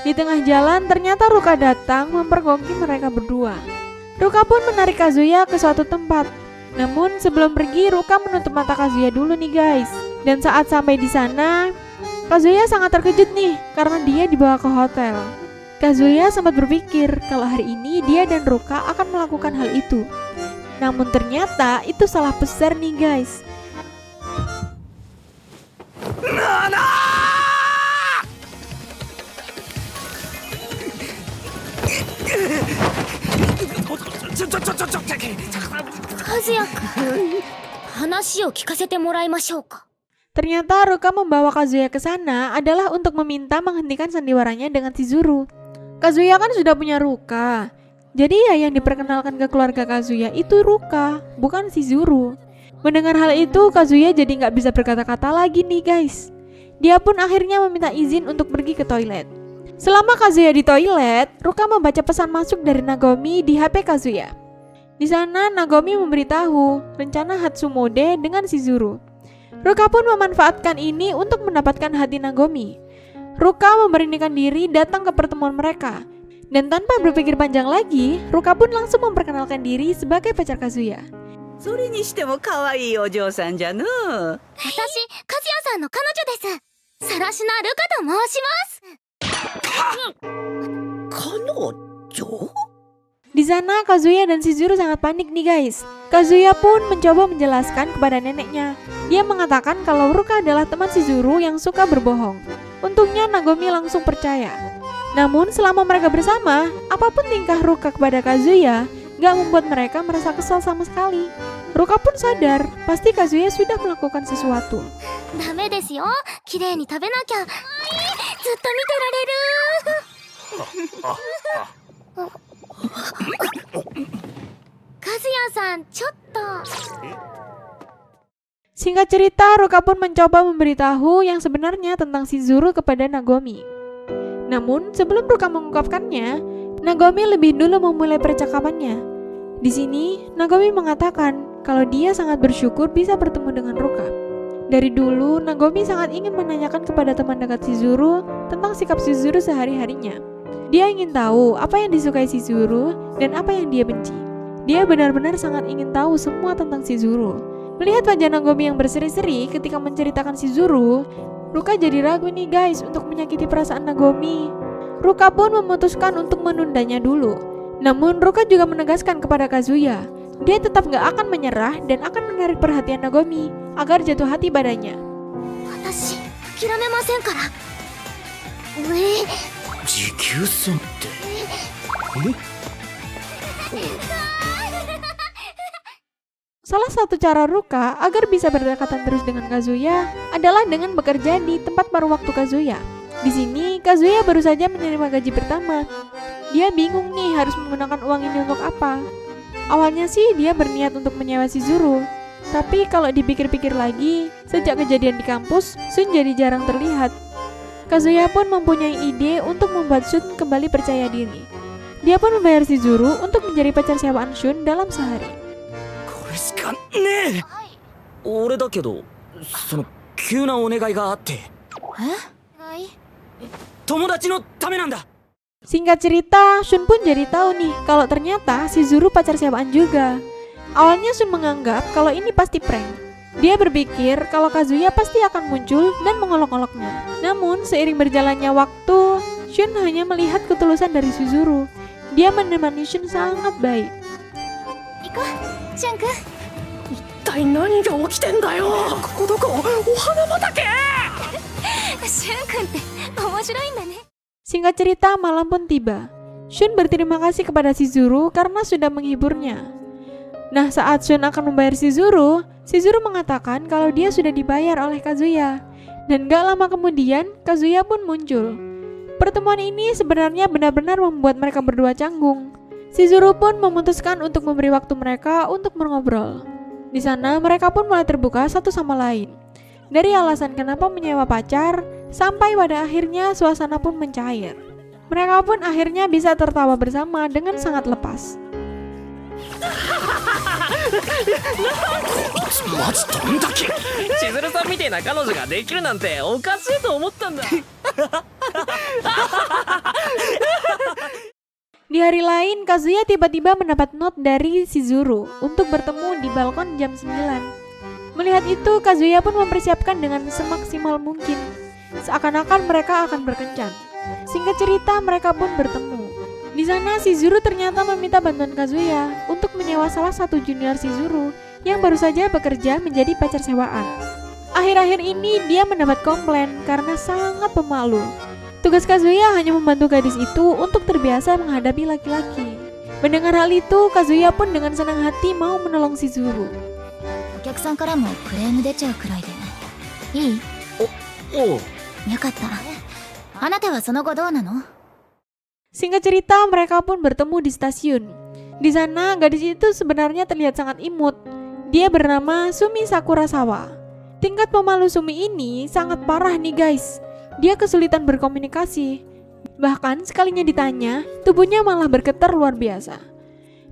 Di tengah jalan, ternyata Ruka datang mempergoki mereka berdua. Ruka pun menarik Kazuya ke suatu tempat. Namun sebelum pergi, Ruka menutup mata Kazuya dulu nih guys. Dan saat sampai di sana, Kazuya sangat terkejut nih karena dia dibawa ke hotel. Kazuya sempat berpikir kalau hari ini dia dan Ruka akan melakukan hal itu. Namun ternyata itu salah besar nih guys.ちょ和也君、話を聞かせてもらいましょうか。 Ternyata Ruka membawa Kazuya ke sana adalah untuk meminta menghentikan sandiwaranya dengan Shizuru. Kazuya kan sudah punya Ruka. Jadi ya yang diperkenalkan ke keluarga Kazuya itu Ruka, bukan Shizuru. Mendengar hal itu, Kazuya jadi nggak bisa berkata-kata lagi nih guys. Dia pun akhirnya meminta izin untuk pergi ke toilet. Selama Kazuya di toilet, Ruka membaca pesan masuk dari Nagomi di HP Kazuya. Di sana Nagomi memberitahu rencana Hatsumode dengan Shizuru. Ruka pun memanfaatkan ini untuk mendapatkan hati Nagomi. Ruka memberanikan diri datang ke pertemuan mereka. Dan tanpa berpikir panjang lagi, Ruka pun langsung memperkenalkan diri sebagai pacar Kazuya. それにしても可愛いお嬢さんじゃのう。私、和也さんの彼女です。サラシナ・ルカと申します。長 Di sana Kazuya dan Shizuru sangat panik nih guys. Kazuya pun mencoba menjelaskan kepada neneknya. Dia mengatakan kalau Ruka adalah teman Shizuru yang suka berbohong. Untungnya Nagomi langsung percaya. Namun selama mereka bersama, apapun tingkah Ruka kepada Kazuya gak membuat mereka merasa kesal sama sekali. Ruka pun sadar, pasti Kazuya sudah melakukan sesuatu. ダメですよ。綺麗に食べなきゃ。ずっと見てられる。和也さん、ちょっと。 Singkat cerita, Ruka pun mencoba memberitahu yang sebenarnya tentang Shizuru kepada Nagomi. Namun, sebelum Ruka mengungkapkannya, Nagomi lebih dulu memulai percakapannya. Di sini, Nagomi mengatakan kalau dia sangat bersyukur bisa bertemu dengan Ruka. Dari dulu, Nagomi sangat ingin menanyakan kepada teman dekat Shizuru tentang sikap Shizuru sehari-harinya. Dia ingin tahu apa yang disukai Shizuru dan apa yang dia benci. Dia benar-benar sangat ingin tahu semua tentang Shizuru. Melihat wajah Nagomi yang berseri-seri ketika menceritakan Shizuru, Ruka jadi ragu nih guys untuk menyakiti perasaan Nagomi. Ruka pun memutuskan untuk menundanya dulu. Namun Ruka juga menegaskan kepada Kazuya, dia tetap gak akan menyerah dan akan menarik perhatian Nagomi agar jatuh hati padanya. 私、諦めませんから。持久戦って Salah satu cara Ruka agar bisa berdekatan terus dengan Kazuya adalah dengan bekerja di tempat paruh waktu Kazuya. Di sini Kazuya baru saja menerima gaji pertama. Dia bingung nih harus menggunakan uang ini untuk apa. Awalnya sih dia berniat untuk menyewa Shizuru, tapi kalau dipikir-pikir lagi, sejak kejadian di kampus, Shun jadi jarang terlihat. Kazuya pun mempunyai ide untuk membuat Shun kembali percaya diri. Dia pun membayar Shizuru untuk menjadi pacar sewaan Shun dalam sehari. これしかねえ俺だけどその急なお願いがあって友達のためなんだ Singkat cerita, Shun pun jadi tahu nih kalau ternyata Shizuru pacar sewaan juga. Awalnya Shun menganggap kalau ini pasti prank. Dia berpikir kalau Kazuya pasti akan muncul dan mengolok-oloknya. Namun seiring berjalannya waktu, Shun hanya melihat ketulusan dari Shizuru. Dia menemani Shun sangat baik. 行こう、シュン君。一体何が起きてんだよ。ここどこ？お花畑。シュン君って面白いんだね。 Singkat cerita, malam pun tiba. Shun berterima kasih kepada Shizuru karena sudah menghiburnya. Nah, saat Shun akan membayar Shizuru, Shizuru mengatakan kalau dia sudah dibayar oleh Kazuya. Dan gak lama kemudian, Kazuya pun muncul. Pertemuan ini sebenarnya benar-benar membuat mereka berdua canggung. Shizuru pun memutuskan untuk memberi waktu mereka untuk mengobrol. Di sana, mereka pun mulai terbuka satu sama lain. Dari alasan kenapa menyewa pacar, sampai pada akhirnya suasana pun mencair. Mereka pun akhirnya bisa tertawa bersama dengan sangat lepas. マジどんだけ千鶴さんみたいな彼女ができるなんておかしいと思ったんだ。 Di hari lain, Kazuya tiba-tiba mendapat note dari Shizuru untuk bertemu di balkon jam 9. Melihat itu, Kazuya pun mempersiapkan dengan semaksimal mungkin. Seakan-akan mereka akan berkencan. Singkat cerita, mereka pun bertemu. Di sana, Shizuru ternyata meminta bantuan Kazuya untuk menyewa salah satu junior Shizuru yang baru saja bekerja menjadi pacar sewaan. Akhir-akhir ini, dia mendapat komplain karena sangat pemalu. Tugas Kazuya hanya membantu gadis itu untuk terbiasa menghadapi laki-laki. Mendengar hal itu, Kazuya pun dengan senang hati mau menolong Shizuru. お客さんからもクレーム出ちゃうくらいで。いい？おうよかった。あなたはその後どうなの？ Singkat cerita, mereka pun bertemu di stasiun. Di sana, gadis itu sebenarnya terlihat sangat imut. Dia bernama Sumi Sakurasawa. Tingkat pemalu Sumi ini sangat parah nih guys. Dia kesulitan berkomunikasi. Bahkan sekalinya ditanya, tubuhnya malah bergetar luar biasa.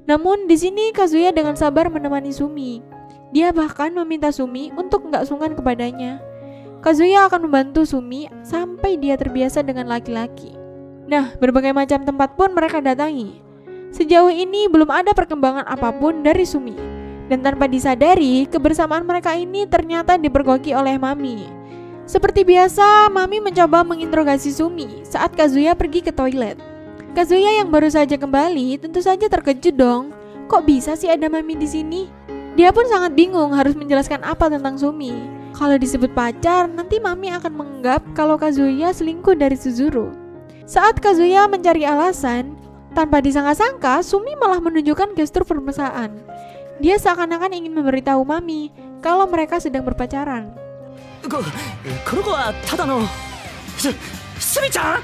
Namun di sini Kazuya dengan sabar menemani Sumi. Dia bahkan meminta Sumi untuk nggak sungkan kepadanya. Kazuya akan membantu Sumi sampai dia terbiasa dengan laki-laki. Nah, berbagai macam tempat pun mereka datangi. Sejauh ini belum ada perkembangan apapun dari Sumi. Dan tanpa disadari, kebersamaan mereka ini ternyata dipergoki oleh Mami. Seperti biasa, Mami mencoba menginterogasi Sumi saat Kazuya pergi ke toilet. Kazuya yang baru saja kembali tentu saja terkejut dong. Kok bisa sih ada Mami di sini? Dia pun sangat bingung harus menjelaskan apa tentang Sumi. Kalau disebut pacar, nanti Mami akan menganggap kalau Kazuya selingkuh dari Chizuru. Saat Kazuya mencari alasan, tanpa disangka-sangka Sumi malah menunjukkan gestur permesraan. Dia seakan-akan ingin memberitahu Mami kalau mereka sedang berpacaran. この子はただのすみちゃん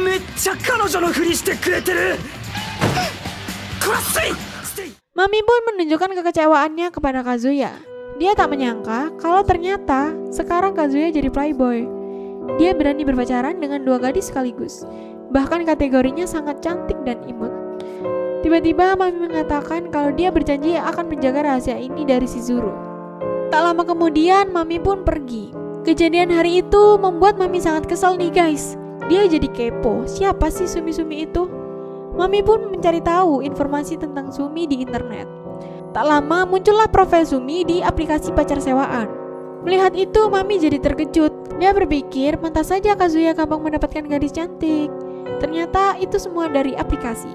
めっちゃ彼女のふりしてくれてるこらスイ Mami pun menunjukkan kekecewaannya kepada Kazuya. Dia tak menyangka kalau ternyata sekarang Kazuya jadi playboy. Dia berani berpacaran dengan 2 gadis sekaligus. Bahkan kategorinya sangat cantik dan imut. Tiba-tiba Mami mengatakan kalau dia berjanji akan menjaga rahasia ini dari Chizuru. Tak lama kemudian Mami pun pergi. Kejadian hari itu membuat Mami sangat kesal nih guys. Dia jadi kepo, siapa sih Sumi-Sumi itu? Mami pun mencari tahu informasi tentang Sumi di internet. Tak lama muncullah profil Sumi di aplikasi pacar sewaan. Melihat itu Mami jadi terkejut. Dia berpikir pantas saja Kazuya gampang mendapatkan gadis cantik. Ternyata itu semua dari aplikasi.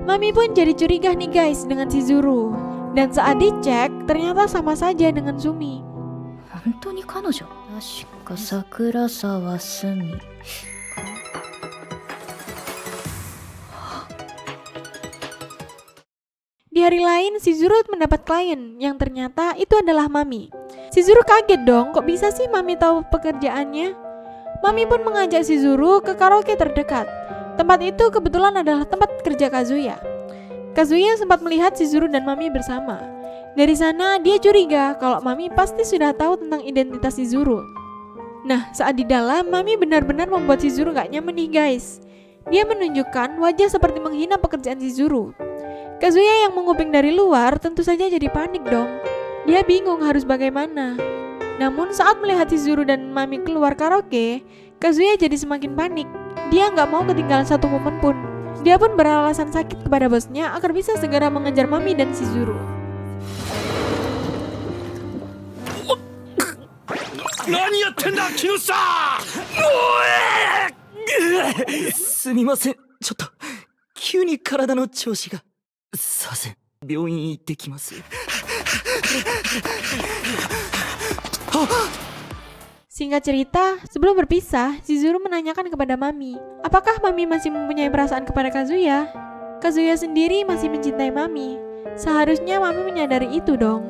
Mami pun jadi curiga nih guys dengan Chizuru. Dan saat dicek ternyata sama saja dengan Sumi. 本当に彼女？確か桜沢すみ。 Di hari lain, Chizuru mendapat klien yang ternyata itu adalah Mami. Chizuru kaget dong, kok bisa sih Mami tahu pekerjaannya? Mami pun mengajak Chizuru ke karaoke terdekat. Tempat itu kebetulan adalah tempat kerja Kazuya. Kazuya sempat melihat Chizuru dan Mami bersama. Dari sana dia curiga kalau Mami pasti sudah tahu tentang identitas Chizuru. Nah, saat di dalam, Mami benar-benar membuat Chizuru gak nyaman nih guys. Dia menunjukkan wajah seperti menghina pekerjaan Chizuru. Kazuya yang menguping dari luar tentu saja jadi panik dong. Dia bingung harus bagaimana. Namun saat melihat Chizuru dan Mami keluar karaoke, Kazuya jadi semakin panik. Dia gak mau ketinggalan satu momen pun. Dia pun beralasan sakit kepada bosnya agar bisa segera mengejar Mami dan Chizuru. 何やってんだ木下！すみませんちょっと急に体の調子がすいません病院行ってきます Singkat cerita, sebelum berpisah, Chizuru menanyakan kepada Mami, apakah Mami masih mempunyai perasaan kepada Kazuya? Kazuya sendiri masih mencintai Mami. Seharusnya Mami menyadari itu dong.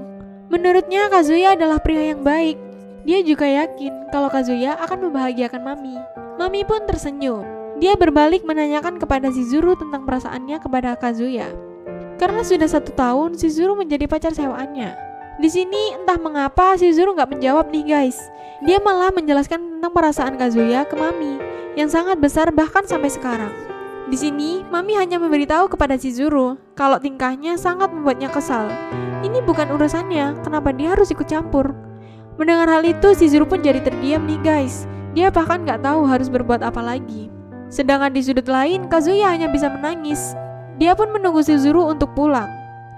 Menurutnya Kazuya adalah pria yang baik. Dia juga yakin kalau Kazuya akan membahagiakan Mami. Mami pun tersenyum. Dia berbalik menanyakan kepada Chizuru tentang perasaannya kepada Kazuya. Karena sudah 1 tahun, Chizuru menjadi pacar sewaannya. Di sini entah mengapa Chizuru nggak menjawab nih guys. Dia malah menjelaskan tentang perasaan Kazuya ke Mami yang sangat besar bahkan sampai sekarang. Di sini Mami hanya memberitahu kepada Chizuru kalau tingkahnya sangat membuatnya kesal. Ini bukan urusannya, kenapa dia harus ikut campur? Mendengar hal itu, Chizuru pun jadi terdiam nih guys. Dia bahkan gak tahu harus berbuat apa lagi. Sedangkan di sudut lain, Kazuya hanya bisa menangis. Dia pun menunggu Chizuru untuk pulang.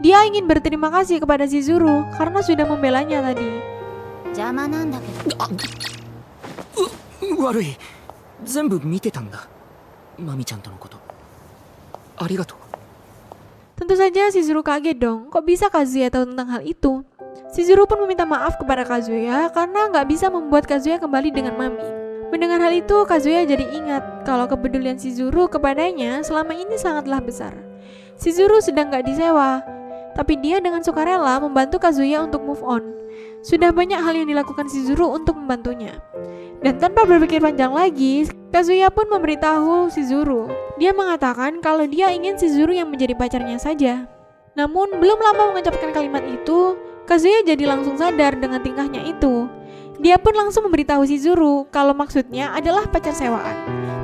Dia ingin berterima kasih kepada Chizuru karena sudah membelanya tadi. 邪魔なんだけど。悪い全部見てたんだマミちゃんとのことありがとう Tentu saja Chizuru kaget dong, kok bisa Kazuya tahu tentang hal itu? Chizuru pun meminta maaf kepada Kazuya karena nggak bisa membuat Kazuya kembali dengan Mami. Mendengar hal itu, Kazuya jadi ingat kalau kepedulian Chizuru kepadanya selama ini sangatlah besar. Chizuru sedang nggak disewa, tapi dia dengan sukarela membantu Kazuya untuk move on. Sudah banyak hal yang dilakukan Chizuru untuk membantunya. Dan tanpa berpikir panjang lagi, Kazuya pun memberitahu Chizuru. Dia mengatakan kalau dia ingin Chizuru yang menjadi pacarnya saja. Namun belum lama mengucapkan kalimat itu, Kazuya jadi langsung sadar dengan tingkahnya itu. Dia pun langsung memberitahu Chizuru kalau maksudnya adalah pacar sewaan,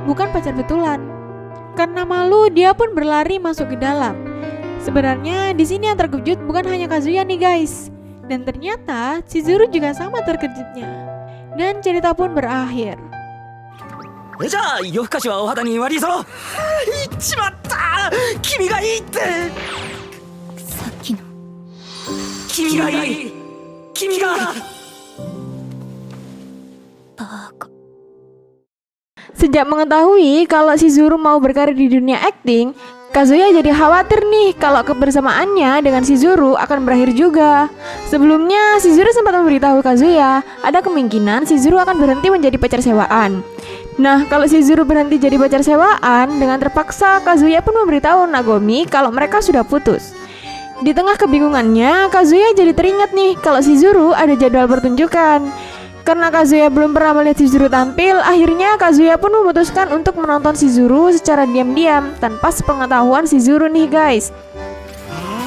bukan pacar betulan. Karena malu, dia pun berlari masuk ke dalam. Sebenarnya di sini yang terkejut bukan hanya Kazuya nih guys. Dan ternyata Chizuru juga sama terkejutnya. Dan cerita pun berakhir. じゃあ夜更かしはお肌に悪いぞ言っちまった君がいいってさっきの。君がいい君がバカ。Sejak mengetahui kalau Shizuru mau berkarir di dunia akting, Kazuya jadi khawatir nih kalau kebersamaannya dengan Shizuru akan berakhir juga. Sebelumnya, Shizuru sempat memberitahu Kazuya ada kemungkinan Shizuru akan berhenti menjadi pacar sewaan. Nah, kalau Shizuru berhenti jadi pacar sewaan, dengan terpaksa Kazuya pun memberitahu Nagomi kalau mereka sudah putus. Di tengah kebingungannya, Kazuya jadi teringat nih kalau Shizuru ada jadwal pertunjukan. Karena Kazuya belum pernah melihat Shizuru tampil, akhirnya Kazuya pun memutuskan untuk menonton Shizuru secara diam-diam tanpa sepengetahuan Shizuru nih guys.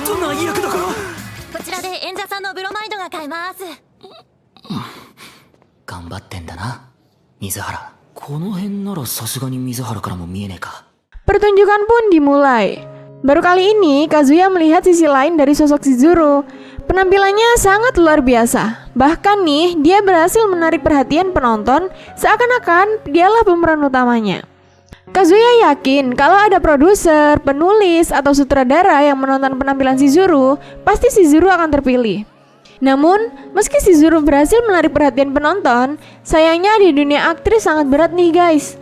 こちらで演者さんのブロマイドが買えます。頑張ってんだな水原。この辺ならさすがに水原からも見えねえか。 Pertunjukan pun dimulai. Baru kali ini Kazuya melihat sisi lain dari sosok Shizuru. Penampilannya sangat luar biasa. Bahkan nih, dia berhasil menarik perhatian penonton seakan-akan dialah pemeran utamanya. Kazuya yakin kalau ada produser, penulis, atau sutradara yang menonton penampilan Shizuru, pasti Shizuru akan terpilih. Namun, meski Shizuru berhasil menarik perhatian penonton, sayangnya di dunia aktris sangat berat nih guys.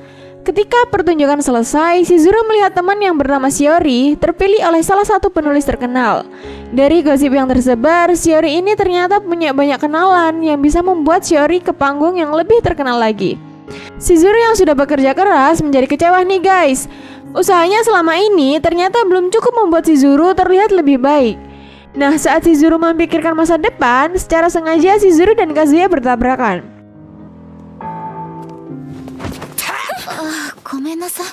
Ketika pertunjukan selesai, Shizuru melihat teman yang bernama Shiori terpilih oleh salah satu penulis terkenal. Dari gosip yang tersebar, Shiori ini ternyata punya banyak kenalan yang bisa membuat Shiori ke panggung yang lebih terkenal lagi. Shizuru yang sudah bekerja keras menjadi kecewa nih guys. Usahanya selama ini ternyata belum cukup membuat Shizuru terlihat lebih baik. Nah, saat Shizuru memikirkan masa depan, secara sengaja Shizuru dan Kazuya bertabrakan. ごめんなさい。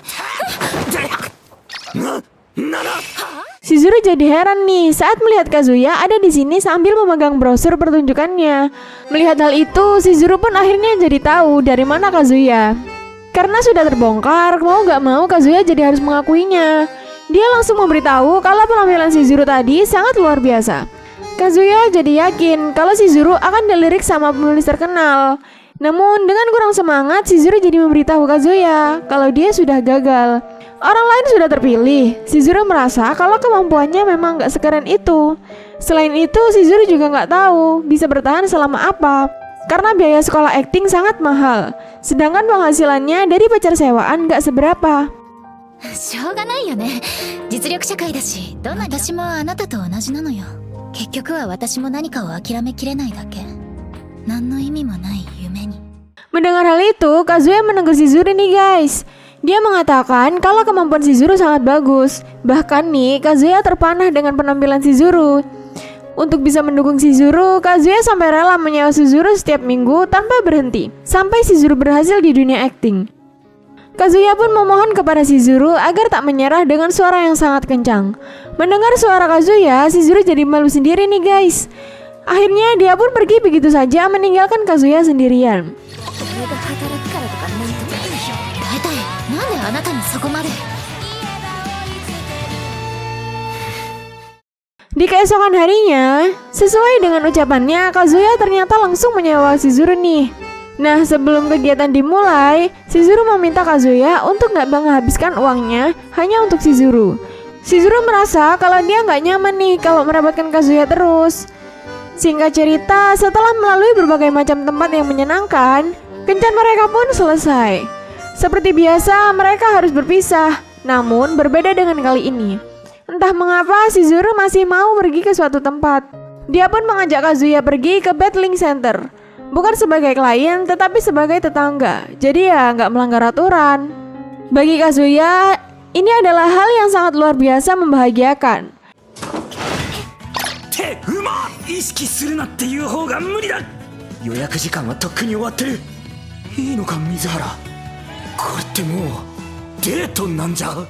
Shizuru jadi heran nih saat melihat Kazuya ada di sini sambil memegang brosur pertunjukannya. Melihat hal itu, Shizuru pun akhirnya jadi tahu dari mana Kazuya. Karena sudah terbongkar, mau gak mau Kazuya jadi harus mengakuinya. Dia langsung memberitahu kalau penampilan Shizuru tadi sangat luar biasa. Kazuya jadi yakin kalau Shizuru akan dilirik sama penulis terkenal. Namun dengan kurang semangat, Shizuru jadi memberitahu Kazuya kalau dia sudah gagal. Orang lain sudah terpilih. Shizuru merasa kalau kemampuannya memang gak sekeren itu. Selain itu, Shizuru juga gak tahu bisa bertahan selama apa, karena biaya sekolah akting sangat mahal. Sedangkan penghasilannya dari pacar sewaan gak seberapa. しょうがないよね。実力社会だし、私もあなたと同じなのよ。結局は私も何かを諦めきれないだけ。何の意味もない夢に。 Mendengar hal itu, Kazuya menegur Shizuru nih guys. Dia mengatakan kalau kemampuan Shizuru sangat bagus. Bahkan nih, Kazuya terpanah dengan penampilan Shizuru. Untuk bisa mendukung Shizuru, Kazuya sampai rela menyewa Shizuru setiap minggu tanpa berhenti, sampai Shizuru berhasil di dunia akting. Kazuya pun memohon kepada Shizuru agar tak menyerah dengan suara yang sangat kencang. Mendengar suara Kazuya, Shizuru jadi malu sendiri nih guys. Akhirnya dia pun pergi begitu saja meninggalkan Kazuya sendirian. Di keesokan harinya, sesuai dengan ucapannya, Kazuya ternyata langsung menyewa Shizuru nih. Nah, sebelum kegiatan dimulai, Shizuru meminta Kazuya untuk gak menghabiskan uangnya hanya untuk Shizuru. Shizuru merasa kalau dia gak nyaman nih kalau merepotkan Kazuya terus. Singkat cerita, setelah melalui berbagai macam tempat yang menyenangkan, kencan mereka pun selesai. Seperti biasa, mereka harus berpisah, namun berbeda dengan kali ini. Entah mengapa Shizuru masih mau pergi ke suatu tempat. Dia pun mengajak Kazuya pergi ke Battling Center. Bukan sebagai klien, tetapi sebagai tetangga. Jadi ya nggak melanggar aturan. Bagi Kazuya, ini adalah hal yang sangat luar biasa membahagiakan. 意識するなっていう方が無理だ。予約時間はとっくに終わってる。いいのか水原。これってもうデートなんじゃ。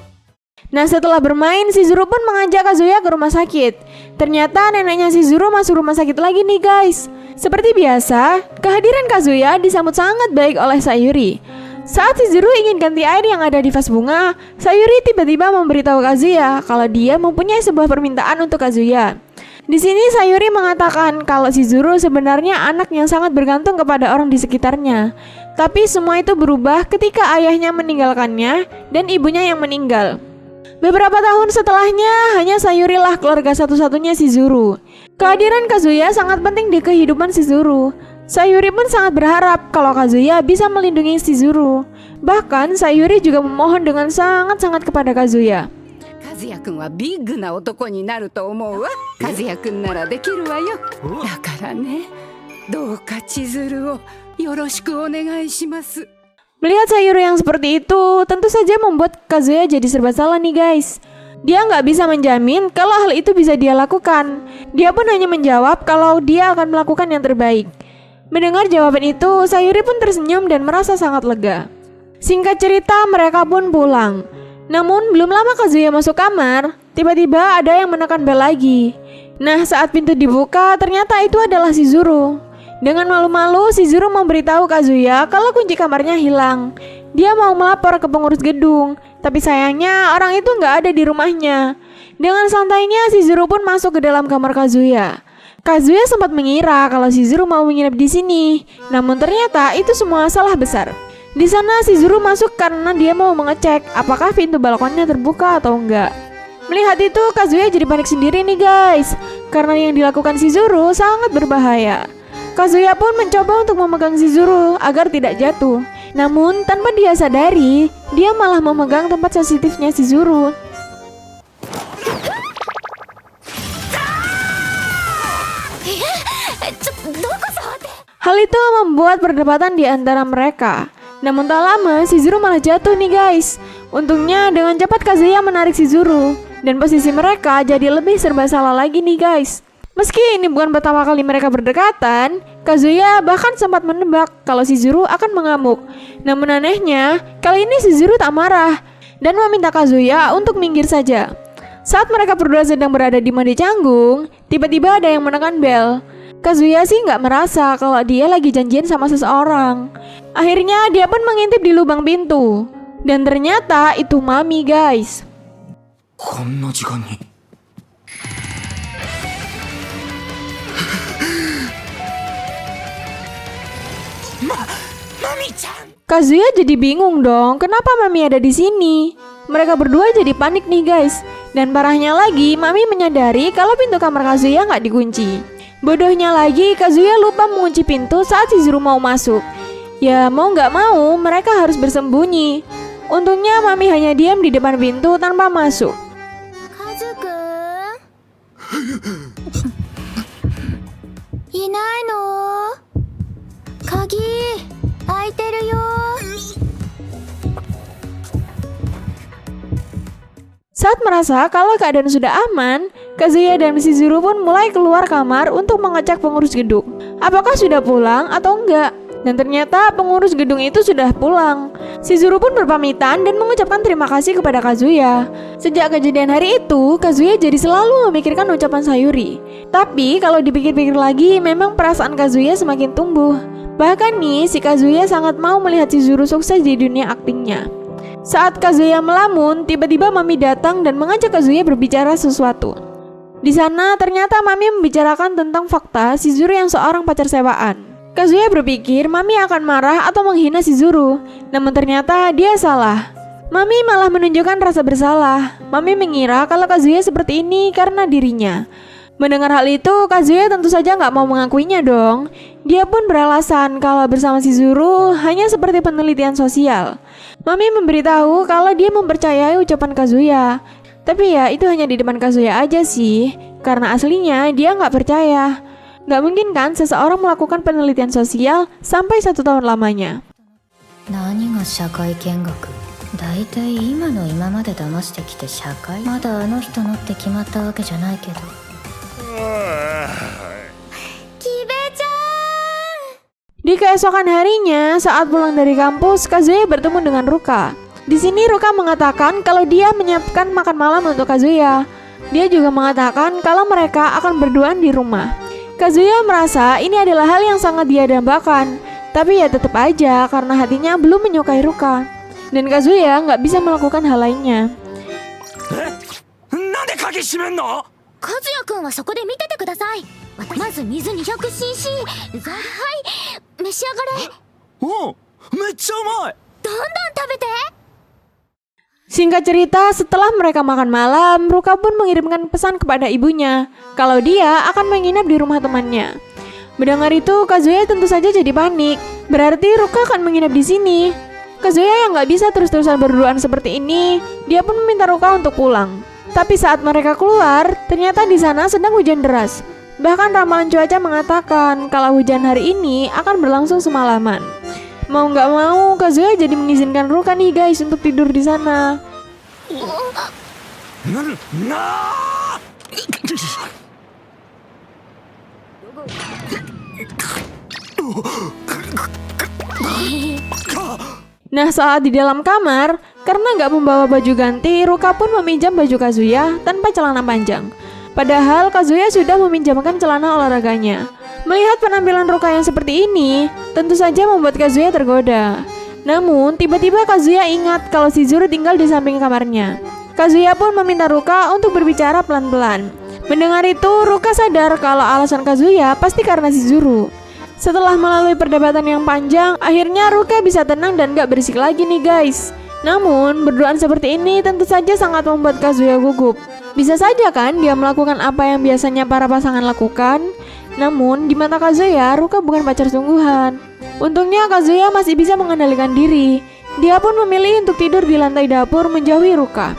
Nah, setelah bermain, Shizuru pun mengajak Kazuya ke rumah sakit. Ternyata neneknya Shizuru masuk rumah sakit lagi nih guys. Seperti biasa, kehadiran Kazuya disambut sangat baik oleh Sayuri. Saat Shizuru ingin ganti air yang ada di vas bunga, Sayuri tiba-tiba memberitahu Kazuya kalau dia mempunyai sebuah permintaan untuk Kazuya. Di sini Sayuri mengatakan kalau Shizuru sebenarnya anak yang sangat bergantung kepada orang di sekitarnya. Tapi semua itu berubah ketika ayahnya meninggalkannya dan ibunya yang meninggal. Beberapa tahun setelahnya, hanya Sayuri lah keluarga satu-satunya Shizuru. Kehadiran Kazuya sangat penting di kehidupan Shizuru. Sayuri pun sangat berharap kalau Kazuya bisa melindungi Shizuru. Bahkan Sayuri juga memohon dengan sangat-sangat kepada Kazuya. 和也くんはビッグな男になると思うわ。和也くんならできるわよ。だからね、どうか千鶴をよろしくお願いします。 Melihat Sayuri yang seperti itu, tentu saja membuat Kazuya jadi serba salah nih guys. Dia nggak bisa menjamin kalau hal itu bisa dia lakukan. Dia pun hanya menjawab kalau dia akan melakukan yang terbaik. Mendengar jawaban itu, Sayuri pun tersenyum dan merasa sangat lega. Singkat cerita, mereka pun pulang. Namun belum lama Kazuya masuk kamar, tiba-tiba ada yang menekan bel lagi. Nah, saat pintu dibuka, ternyata itu adalah Shizuru. Dengan malu-malu, Shizuru memberitahu Kazuya kalau kunci kamarnya hilang. Dia mau melapor ke pengurus gedung, tapi sayangnya orang itu nggak ada di rumahnya. Dengan santainya, Shizuru pun masuk ke dalam kamar Kazuya. Kazuya sempat mengira kalau Shizuru mau menginap di sini, namun ternyata itu semua salah besar. Di sana Shizuru masuk karena dia mau mengecek apakah pintu balkonnya terbuka atau enggak. Melihat itu, Kazuya jadi panik sendiri nih guys, karena yang dilakukan Shizuru sangat berbahaya. Kazuya pun mencoba untuk memegang Shizuru agar tidak jatuh. Namun tanpa dia sadari, dia malah memegang tempat sensitifnya Shizuru. Hal itu membuat perdebatan di antara mereka. Namun tak lama, Shizuru malah jatuh nih guys. Untungnya dengan cepat Kazuya menarik Shizuru, dan posisi mereka jadi lebih serba salah lagi nih guys. Meski ini bukan pertama kali mereka berdekatan, Kazuya bahkan sempat menebak kalau Shizuru akan mengamuk. Namun anehnya, kali ini Shizuru tak marah dan meminta Kazuya untuk minggir saja. Saat mereka berdua sedang berada di mandi canggung, tiba-tiba ada yang menekan bel. Kazuya sih nggak merasa kalau dia lagi janjian sama seseorang. Akhirnya dia pun mengintip di lubang pintu. Dan ternyata itu Mami guys. こんな時間に Kazuya jadi bingung dong, kenapa Mami ada di sini? Mereka berdua jadi panik nih guys. Dan parahnya lagi, Mami menyadari kalau pintu kamar Kazuya nggak dikunci. Bodohnya lagi, Kazuya lupa mengunci pintu saat Shizuru mau masuk. Ya mau nggak mau, mereka harus bersembunyi. Untungnya Mami hanya diam di depan pintu tanpa masuk. Kazu-kun? いないの？鍵開いてるよ。 Saat merasa kalau keadaan sudah aman, Kazuya dan Shizuru pun mulai keluar kamar untuk mengecek pengurus gedung. Apakah sudah pulang atau enggak? Dan ternyata pengurus gedung itu sudah pulang. Shizuru pun berpamitan dan mengucapkan terima kasih kepada Kazuya. Sejak kejadian hari itu, Kazuya jadi selalu memikirkan ucapan Sayuri. Tapi kalau dipikir-pikir lagi, memang perasaan Kazuya semakin tumbuh. Bahkan nih, si Kazuya sangat mau melihat Shizuru sukses di dunia aktingnya. Saat Kazuya melamun, tiba-tiba Mami datang dan mengajak Kazuya berbicara sesuatu. Di sana ternyata Mami membicarakan tentang fakta Shizuru yang seorang pacar sewaan. Kazuya berpikir Mami akan marah atau menghina Shizuru, namun ternyata dia salah. Mami malah menunjukkan rasa bersalah. Mami mengira kalau Kazuya seperti ini karena dirinya. Mendengar hal itu, Kazuya tentu saja nggak mau mengakuinya dong. Dia pun beralasan kalau bersama Shizuru hanya seperti penelitian sosial. Mami memberitahu kalau dia mempercayai ucapan Kazuya. Tapi ya itu hanya di depan Kazuya aja sih, karena aslinya dia nggak percaya. Nggak mungkin kan seseorang melakukan penelitian sosial sampai 1 tahun lamanya. 何が社会見学？だいたい今の今まで騙してきて社会？まだあの人のって決まったわけじゃないけど。キベちゃん。 Di keesokan harinya, saat pulang dari kampus, Kazuya bertemu dengan Ruka. Di sini Ruka mengatakan kalau dia menyiapkan makan malam untuk Kazuya. Dia juga mengatakan kalau mereka akan berduaan di rumah. Kazuya merasa ini adalah hal yang sangat dia dambakan, tapi ya tetap aja karena hatinya belum menyukai Ruka. Dan Kazuya nggak bisa melakukan hal lainnya. なんで鍵閉めんの？和也くんはそこで見ててください。まず水 200cc。はい、召し上がれ。おう、めっちゃうまい。どんどん食べて。 Singkat cerita, setelah mereka makan malam, Ruka pun mengirimkan pesan kepada ibunya kalau dia akan menginap di rumah temannya. Mendengar itu, Kazuya tentu saja jadi panik. Berarti Ruka akan menginap di sini. Kazuya yang nggak bisa terus-terusan berduaan seperti ini, dia pun meminta Ruka untuk pulang. Tapi saat mereka keluar, ternyata di sana sedang hujan deras. Bahkan ramalan cuaca mengatakan kalau hujan hari ini akan berlangsung semalaman. Mau nggak mau, Kazuya jadi mengizinkan Ruka nih guys untuk tidur di sana. Nah, saat di dalam kamar, karena nggak membawa baju ganti, Ruka pun meminjam baju Kazuya tanpa celana panjang. Padahal Kazuya sudah meminjamkan celana olahraganya. Melihat penampilan Ruka yang seperti ini, tentu saja membuat Kazuya tergoda. Namun, tiba-tiba Kazuya ingat kalau Shizuru tinggal di samping kamarnya. Kazuya pun meminta Ruka untuk berbicara pelan-pelan. Mendengar itu, Ruka sadar kalau alasan Kazuya pasti karena Shizuru. Setelah melalui perdebatan yang panjang, akhirnya Ruka bisa tenang dan gak berisik lagi nih guys. Namun, berduaan seperti ini tentu saja sangat membuat Kazuya gugup. Bisa saja kan dia melakukan apa yang biasanya para pasangan lakukan. Namun, di mata Kazuya, Ruka bukan pacar sungguhan. Untungnya Kazuya masih bisa mengendalikan diri. Dia pun memilih untuk tidur di lantai dapur menjauhi Ruka.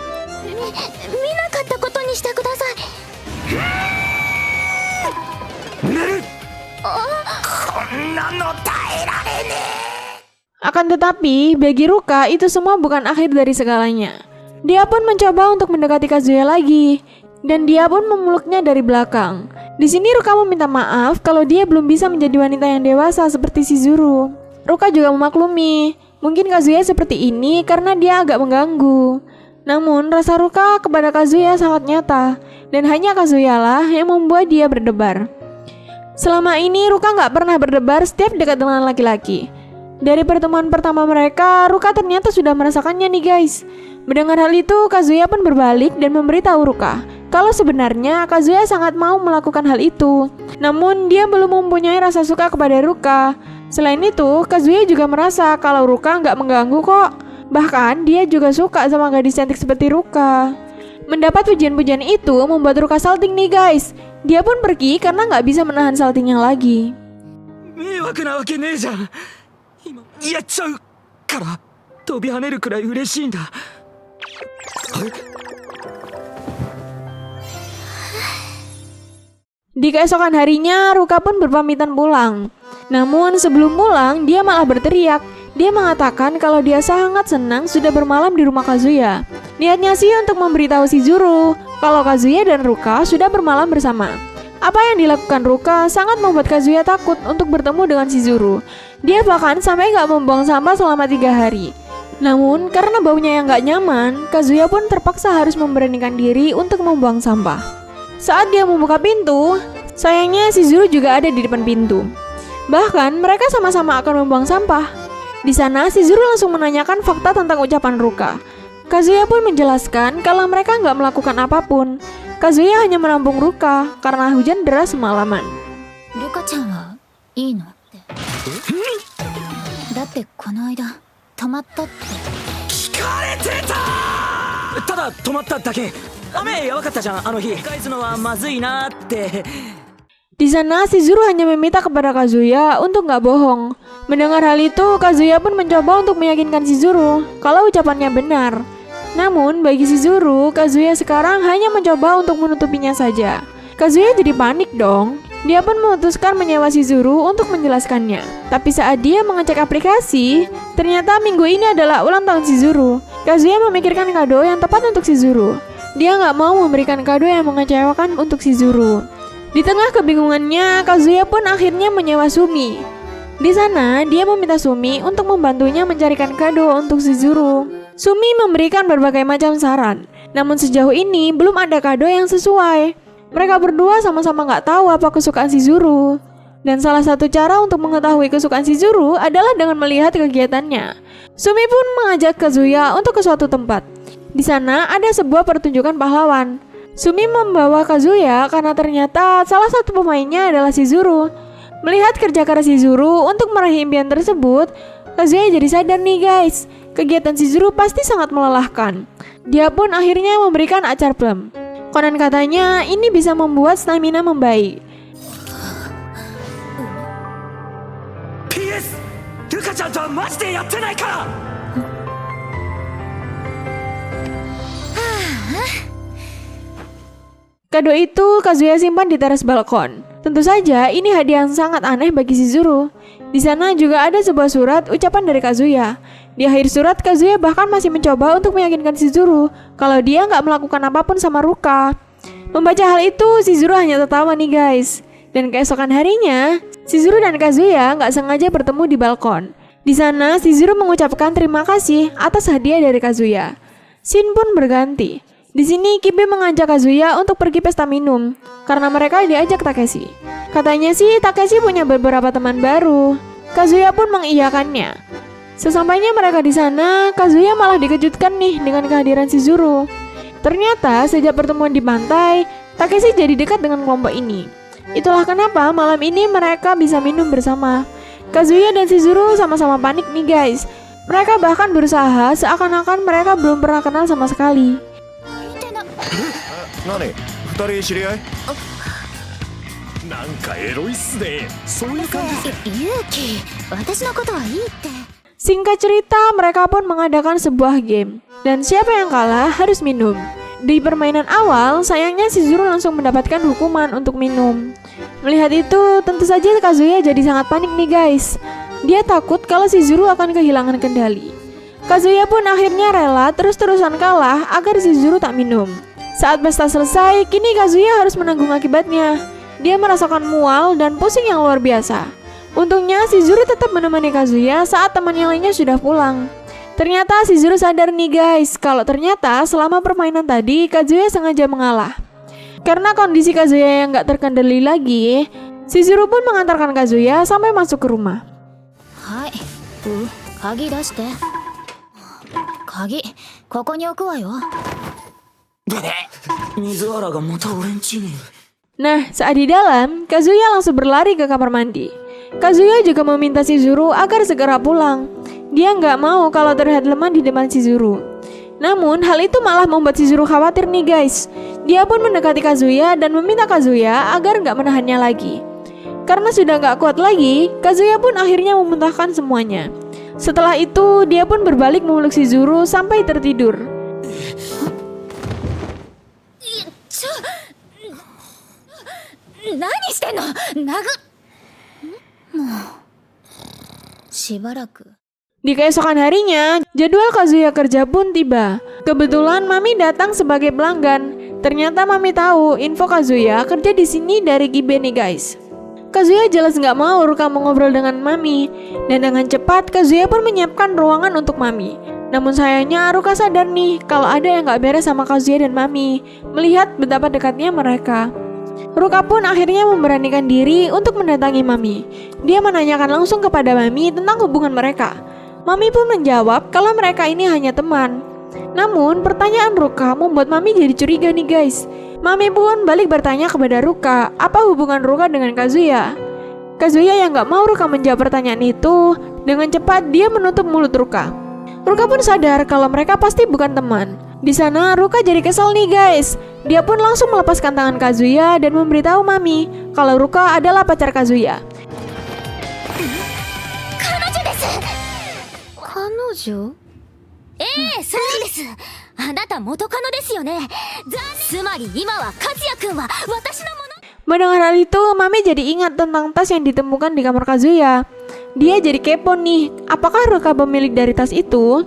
Akan tetapi, bagi Ruka itu semua bukan akhir dari segalanya. Dia pun mencoba untuk mendekati Kazuya lagi, dan dia pun memeluknya dari belakang. Di sini Ruka meminta maaf kalau dia belum bisa menjadi wanita yang dewasa seperti Shizuru. Ruka juga memaklumi, mungkin Kazuya seperti ini karena dia agak mengganggu. Namun rasa Ruka kepada Kazuya sangat nyata, dan hanya Kazuya lah yang membuat dia berdebar. Selama ini Ruka nggak pernah berdebar setiap dekat dengan laki-laki. Dari pertemuan pertama mereka, Ruka ternyata sudah merasakannya nih guys. Mendengar hal itu, Kazuya pun berbalik dan memberitahu Ruka kalau sebenarnya Kazuya sangat mau melakukan hal itu. Namun dia belum mempunyai rasa suka kepada Ruka. Selain itu, Kazuya juga merasa kalau Ruka nggak mengganggu kok. Bahkan dia juga suka sama gadis cantik seperti Ruka. Mendapat pujian-pujian itu membuat Ruka salting nih guys. Dia pun pergi karena nggak bisa menahan saltingnya lagi. 迷惑なわけねえじゃん。今やっちゃうから飛び跳ねるくらい嬉しいんだ。Di keesokan harinya, Ruka pun berpamitan pulang. Namun sebelum pulang, dia malah berteriak. Dia mengatakan kalau dia sangat senang sudah bermalam di rumah Kazuya. Niatnya sih untuk memberitahu Shizuru kalau Kazuya dan Ruka sudah bermalam bersama. Apa yang dilakukan Ruka sangat membuat Kazuya takut untuk bertemu dengan Shizuru. Dia bahkan sampai gak membuang sampah selama 3 hari. Namun karena baunya yang gak nyaman, Kazuya pun terpaksa harus memberanikan diri untuk membuang sampah. Saat dia membuka pintu, sayangnya Shizuru juga ada di depan pintu. Bahkan mereka sama-sama akan membuang sampah. Di sana Shizuru langsung menanyakan fakta tentang ucapan Ruka. Kazuya pun menjelaskan kalau mereka nggak melakukan apapun. Kazuya hanya menampung Ruka karena hujan deras semalaman. Ruka-chan wa ii noってだってこの間止まったって聞かれてた。ただ止まっただけ。雨やばかったじゃんあの日。返すのはまずいなって。 Di sana Shizuru hanya meminta kepada Kazuya untuk nggak bohong. Mendengar hal itu, Kazuya pun mencoba untuk meyakinkan Shizuru kalau ucapannya benar. Namun bagi Shizuru, Kazuya sekarang hanya mencoba untuk menutupinya saja. Kazuya jadi panik dong. Dia pun memutuskan menyewa Shizuru untuk menjelaskannya. Tapi saat dia mengecek aplikasi, ternyata minggu ini adalah ulang tahun Shizuru. Kazuya memikirkan kado yang tepat untuk Shizuru. Dia nggak mau memberikan kado yang mengecewakan untuk Shizuru. Di tengah kebingungannya, Kazuya pun akhirnya menyewa Sumi. Di sana, dia meminta Sumi untuk membantunya mencarikan kado untuk Shizuru. Sumi memberikan berbagai macam saran, namun sejauh ini belum ada kado yang sesuai. Mereka berdua sama-sama nggak tahu apa kesukaan Shizuru. Dan salah satu cara untuk mengetahui kesukaan Shizuru adalah dengan melihat kegiatannya. Sumi pun mengajak Kazuya untuk ke suatu tempat. Di sana ada sebuah pertunjukan pahlawan. Sumi membawa Kazuya karena ternyata salah satu pemainnya adalah Shizuru. Melihat kerja keras Shizuru untuk meraih impian tersebut, Kazuya jadi sadar nih guys, kegiatan Shizuru pasti sangat melelahkan. Dia pun akhirnya memberikan acar plum. Konon katanya ini bisa membuat stamina membaik. PS ルカちゃんとはマジでやってないから。Kado itu Kazuya simpan di teras balkon. Tentu saja ini hadiah yang sangat aneh bagi Shizuru. Di sana juga ada sebuah surat ucapan dari Kazuya. Di akhir surat, Kazuya bahkan masih mencoba untuk meyakinkan Shizuru kalau dia nggak melakukan apapun sama Ruka. Membaca hal itu, Shizuru hanya tertawa nih guys. Dan keesokan harinya, Shizuru dan Kazuya nggak sengaja bertemu di balkon. Di sana, Shizuru mengucapkan terima kasih atas hadiah dari Kazuya. Scene pun berganti. Di sini Kibe mengajak Kazuya untuk pergi pesta minum karena mereka diajak Takeshi. Katanya sih Takeshi punya beberapa teman baru. Kazuya pun mengiyakannya. Sesampainya mereka di sana, Kazuya malah dikejutkan nih dengan kehadiran Shizuru. Ternyata sejak pertemuan di pantai, Takeshi jadi dekat dengan kelompok ini. Itulah kenapa malam ini mereka bisa minum bersama. Kazuya dan Shizuru sama-sama panik nih guys. Mereka bahkan berusaha seakan-akan mereka belum pernah kenal sama sekali. Nani? 二人知り合い？なんかエロいっすね。そういう感じ。勇気、私のことはいいって。 Singkat cerita, mereka pun mengadakan sebuah game. Dan siapa yang kalah harus minum. Di permainan awal, sayangnya Shizuru langsung mendapatkan hukuman untuk minum. Melihat itu, tentu saja Kazuya jadi sangat panik nih guys. Dia takut kalau Shizuru akan kehilangan kendali. Kazuya pun akhirnya rela terus-terusan kalah agar Shizuru tak minum. Saat pesta selesai, kini Kazuya harus menanggung akibatnya. Dia merasakan mual dan pusing yang luar biasa. Untungnya Shizuru tetap menemani Kazuya saat teman yang lainnya sudah pulang. Ternyata Shizuru sadar nih guys, kalau ternyata selama permainan tadi Kazuya sengaja mengalah. Karena kondisi Kazuya yang gak terkendali lagi, Shizuru pun mengantarkan Kazuya sampai masuk ke rumah. Hai, kagi dashite. Kagi, ここに置くわよ。 水原がまた俺ん家に。 Nah, saat di dalam, Kazuya langsung berlari ke kamar mandi. Kazuya juga meminta Shizuru agar segera pulang. Dia nggak mau kalau terlihat lemah di depan Shizuru. Namun, hal itu malah membuat Shizuru khawatir nih guys. Dia pun mendekati Kazuya dan meminta Kazuya agar nggak menahannya lagi. Karena sudah nggak kuat lagi, Kazuya pun akhirnya memuntahkan semuanya. Setelah itu, dia pun berbalik memeluk Shizuru sampai tertidur. Di keesokan harinya, jadwal Kazuya kerja pun tiba. Kebetulan Mami datang sebagai pelanggan. Ternyata Mami tahu info Kazuya kerja di sini dari Kibe nih guys. Kazuya jelas nggak mau Ruka mengobrol dengan Mami. Dan dengan cepat Kazuya pun menyiapkan ruangan untuk Mami. Namun sayangnya Ruka sadar nih kalau ada yang nggak beres sama Kazuya dan Mami. Melihat betapa dekatnya mereka. Ruka pun akhirnya memberanikan diri untuk mendatangi Mami. Dia menanyakan langsung kepada Mami tentang hubungan mereka. Mami pun menjawab kalau mereka ini hanya teman. Namun pertanyaan Ruka membuat Mami jadi curiga nih guys. Mami pun balik bertanya kepada Ruka apa hubungan Ruka dengan Kazuya. Kazuya yang gak mau Ruka menjawab pertanyaan itu, dengan cepat dia menutup mulut Ruka. Ruka pun sadar kalau mereka pasti bukan teman. Di sana Ruka jadi kesal nih guys. Dia pun langsung melepaskan tangan Kazuya dan memberitahu Mami kalau Ruka adalah pacar Kazuya. Kanojo? そうです。あなた元カノですよね。つまり今は和也くんは私のもの。 Mendengar hal itu, Mami jadi ingat tentang tas yang ditemukan di kamar Kazuya. Dia jadi kepo nih, apakah Ruka pemilik dari tas itu?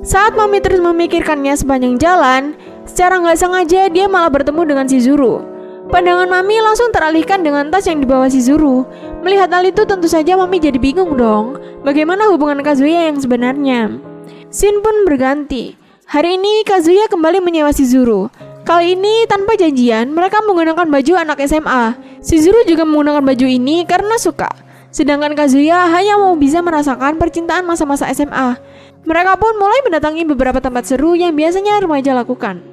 Saat Mami terus memikirkannya sepanjang jalan, secara nggak sengaja dia malah bertemu dengan Shizuru. Pandangan Mami langsung teralihkan dengan tas yang dibawa Shizuru. Melihat hal itu tentu saja Mami jadi bingung dong. Bagaimana hubungan Kazuya yang sebenarnya? Scene pun berganti. Hari ini Kazuya kembali menyewa Shizuru. Kali ini tanpa janjian, mereka menggunakan baju anak SMA. Shizuru juga menggunakan baju ini karena suka. Sedangkan Kazuya hanya mau bisa merasakan percintaan masa-masa SMA. Mereka pun mulai mendatangi beberapa tempat seru yang biasanya remaja lakukan.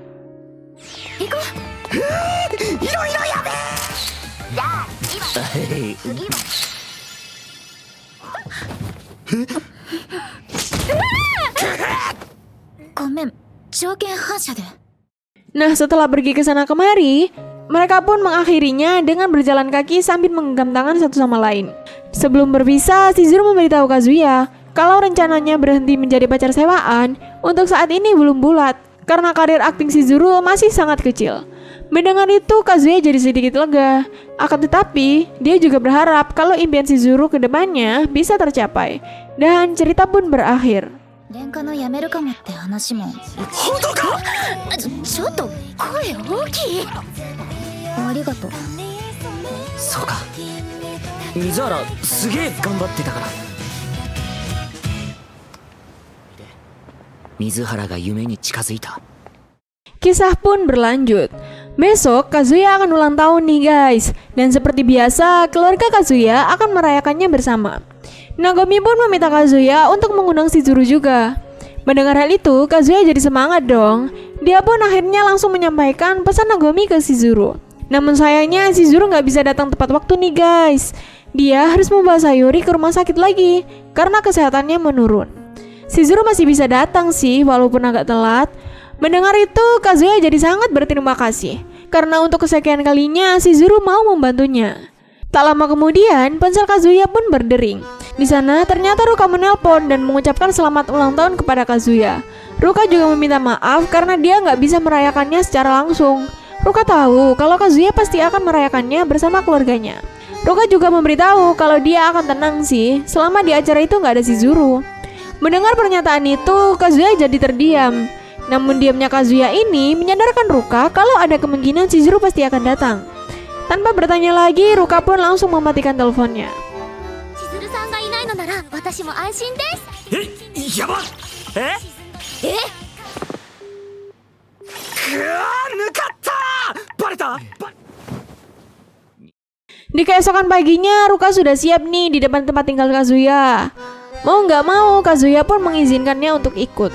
Nah, setelah pergi ke sana kemari, mereka pun mengakhirinya dengan berjalan kaki sambil menggenggam tangan satu sama lain. Sebelum berpisah, Shizuru memberitahu Kazuya kalau rencananya berhenti menjadi pacar sewaan untuk saat ini belum bulat karena karir akting Shizuru masih sangat kecil. Mendengar itu, Kazuya jadi sedikit lega. Akan tetapi, dia juga berharap kalau impian Shizuru ke depannya bisa tercapai. Dan cerita pun berakhir. レンカノ辞めるかもって話も本当かちょっと声大きいありがとうそうか水原すげえ頑張ってたからで水原が夢に近づいた Kisah pun berlanjut. Besok Kazuya akan ulang tahun nih guys. Dan seperti biasa, keluarga Kazuya akan merayakannya bersama. Nagomi pun meminta Kazuya untuk mengundang Shizuru juga. Mendengar hal itu, Kazuya jadi semangat dong. Dia pun akhirnya langsung menyampaikan pesan Nagomi ke Shizuru. Namun sayangnya Shizuru nggak bisa datang tepat waktu nih guys. Dia harus membawa Sayuri ke rumah sakit lagi karena kesehatannya menurun. Shizuru masih bisa datang sih walaupun agak telat. Mendengar itu, Kazuya jadi sangat berterima kasih karena untuk kesekian kalinya Shizuru mau membantunya. Tak lama kemudian, ponsel Kazuya pun berdering. Di sana ternyata Ruka menelpon dan mengucapkan selamat ulang tahun kepada Kazuya. Ruka juga meminta maaf karena dia nggak bisa merayakannya secara langsung. Ruka tahu kalau Kazuya pasti akan merayakannya bersama keluarganya. Ruka juga memberitahu kalau dia akan tenang sih selama di acara itu nggak ada Shizuru. Mendengar pernyataan itu, Kazuya jadi terdiam. Namun diamnya Kazuya ini menyadarkan Ruka kalau ada kemungkinan Shizuru pasti akan datang. Tanpa bertanya lagi, Ruka pun langsung mematikan teleponnya. 千鶴さんがいないのなら私も安心です。やばえ抜かったバレた Di keesokan paginya, Ruka sudah siap nih di depan tempat tinggal Kazuya. Mau nggak mau, Kazuya pun mengizinkannya untuk ikut.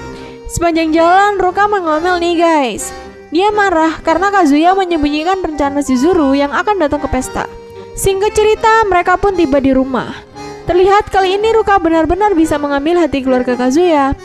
Sepanjang jalan, Ruka mengomel nih guys. Dia marah karena Kazuya menyembunyikan rencana Shizuru yang akan datang ke pesta. Singkat cerita, mereka pun tiba di rumah. Terlihat kali ini Ruka benar-benar bisa mengambil hati keluarga Kazuya.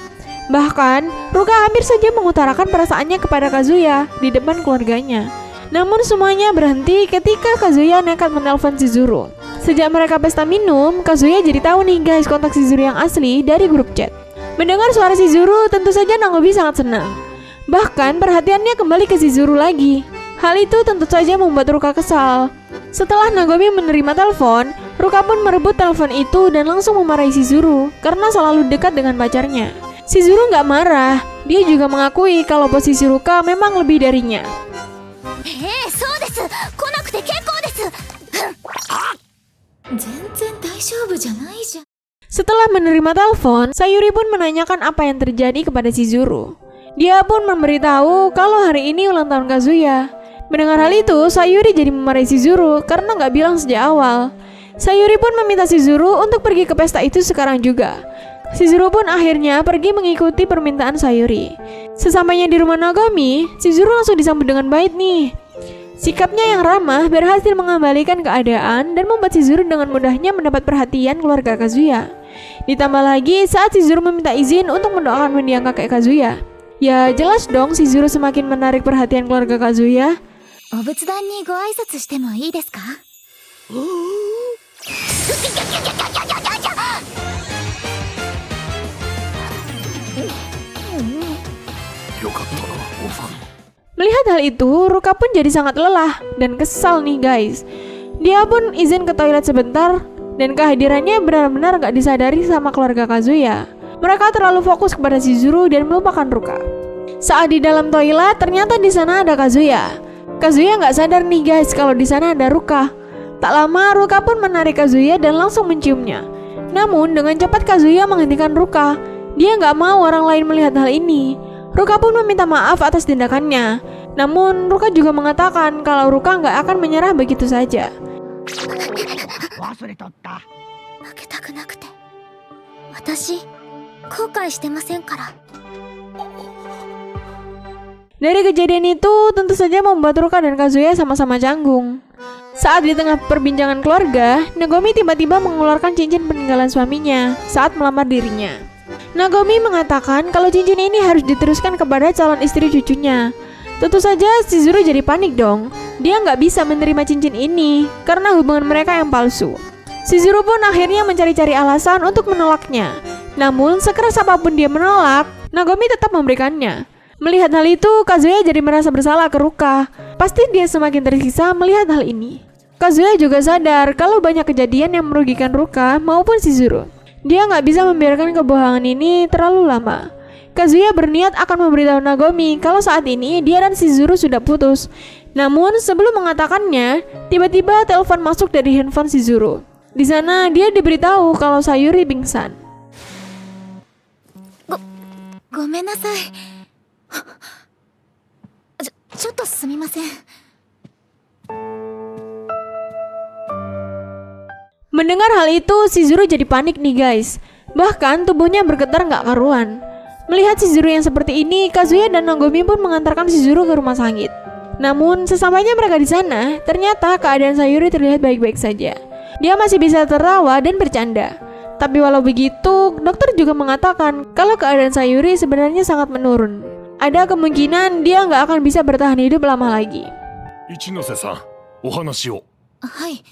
Bahkan, Ruka hampir saja mengutarakan perasaannya kepada Kazuya di depan keluarganya. Namun semuanya berhenti ketika Kazuya nekat menelpon Shizuru. Sejak mereka pesta minum, Kazuya jadi tahu nih guys kontak Shizuru yang asli dari grup chat. Mendengar suara Shizuru, tentu saja Nagomi sangat senang. Bahkan perhatiannya kembali ke Shizuru lagi. Hal itu tentu saja membuat Ruka kesal. Setelah Nagomi menerima telepon, Ruka pun merebut telepon itu dan langsung memarahi Shizuru karena selalu dekat dengan pacarnya. Shizuru nggak marah, dia juga mengakui kalau posisi Ruka memang lebih darinya. そうです来なくて結構です全然大丈夫じゃないじゃん Setelah menerima telepon, Sayuri pun menanyakan apa yang terjadi kepada Shizuru. Dia pun memberitahu kalau hari ini ulang tahun Kazuya. Mendengar hal itu, Sayuri jadi memarahi Shizuru karena nggak bilang sejak awal. Sayuri pun meminta Shizuru untuk pergi ke pesta itu sekarang juga. Shizuru pun akhirnya pergi mengikuti permintaan Sayuri. Sesampainya di rumah Nagomi, Shizuru langsung disambut dengan baik nih. Sikapnya yang ramah berhasil mengembalikan keadaan dan membuat Shizuru dengan mudahnya mendapat perhatian keluarga Kazuya. Ditambah lagi saat Shizuru meminta izin untuk mendoakan mendiang kakek Kazuya. Ya jelas dong Shizuru semakin menarik perhatian keluarga Kazuya. お仏壇にご挨拶してもいいですか Melihat hal itu, Ruka pun jadi sangat lelah dan kesal nih guys. Dia pun izin ke toilet sebentar dan kehadirannya benar-benar gak disadari sama keluarga Kazuya. Mereka terlalu fokus kepada Shizuru dan melupakan Ruka. Saat di dalam toilet, ternyata di sana ada Kazuya. Kazuya nggak sadar nih guys kalau di sana ada Ruka. Tak lama, Ruka pun menarik Kazuya dan langsung menciumnya. Namun dengan cepat Kazuya menghentikan Ruka. Dia nggak mau orang lain melihat hal ini. Ruka pun meminta maaf atas tindakannya. Namun Ruka juga mengatakan kalau Ruka nggak akan menyerah begitu saja. 負けたくなくて私後悔してませんから Dari kejadian itu tentu saja membuat Ruka dan Kazuya sama-sama canggung. Saat di tengah perbincangan keluarga, Nagomi tiba-tiba mengeluarkan cincin peninggalan suaminya saat melamar dirinya. Nagomi mengatakan kalau cincin ini harus diteruskan kepada calon istri cucunya. Tentu saja Shizuru jadi panik dong. Dia nggak bisa menerima cincin ini karena hubungan mereka yang palsu. Shizuru pun akhirnya mencari-cari alasan untuk menolaknya. Namun sekeras apapun dia menolak, Nagomi tetap memberikannya. Melihat hal itu, Kazuya jadi merasa bersalah ke Ruka. Pasti dia semakin tersiksa melihat hal ini. Kazuya juga sadar kalau banyak kejadian yang merugikan Ruka maupun Shizuru. Dia nggak bisa membiarkan kebohongan ini terlalu lama. Kazuya berniat akan memberitahu Nagomi kalau saat ini dia dan Shizuru sudah putus. Namun sebelum mengatakannya, tiba-tiba telepon masuk dari handphone Shizuru. Di sana dia diberitahu kalau Sayuri pingsan. ごめんなさい。ちょっとすみません。 Mendengar hal itu, Shizuru jadi panik nih guys. Bahkan tubuhnya bergetar nggak karuan. Melihat Shizuru yang seperti ini, Kazuya dan Nagomi pun mengantarkan Shizuru ke rumah sakit. Namun sesampainya mereka di sana, ternyata keadaan Sayuri terlihat baik-baik saja. Dia masih bisa tertawa dan bercanda. Tapi walau begitu, dokter juga mengatakan kalau keadaan Sayuri sebenarnya sangat menurun. Ada kemungkinan dia nggak akan bisa bertahan hidup lama lagi. Ichinose-san, お話を。はい。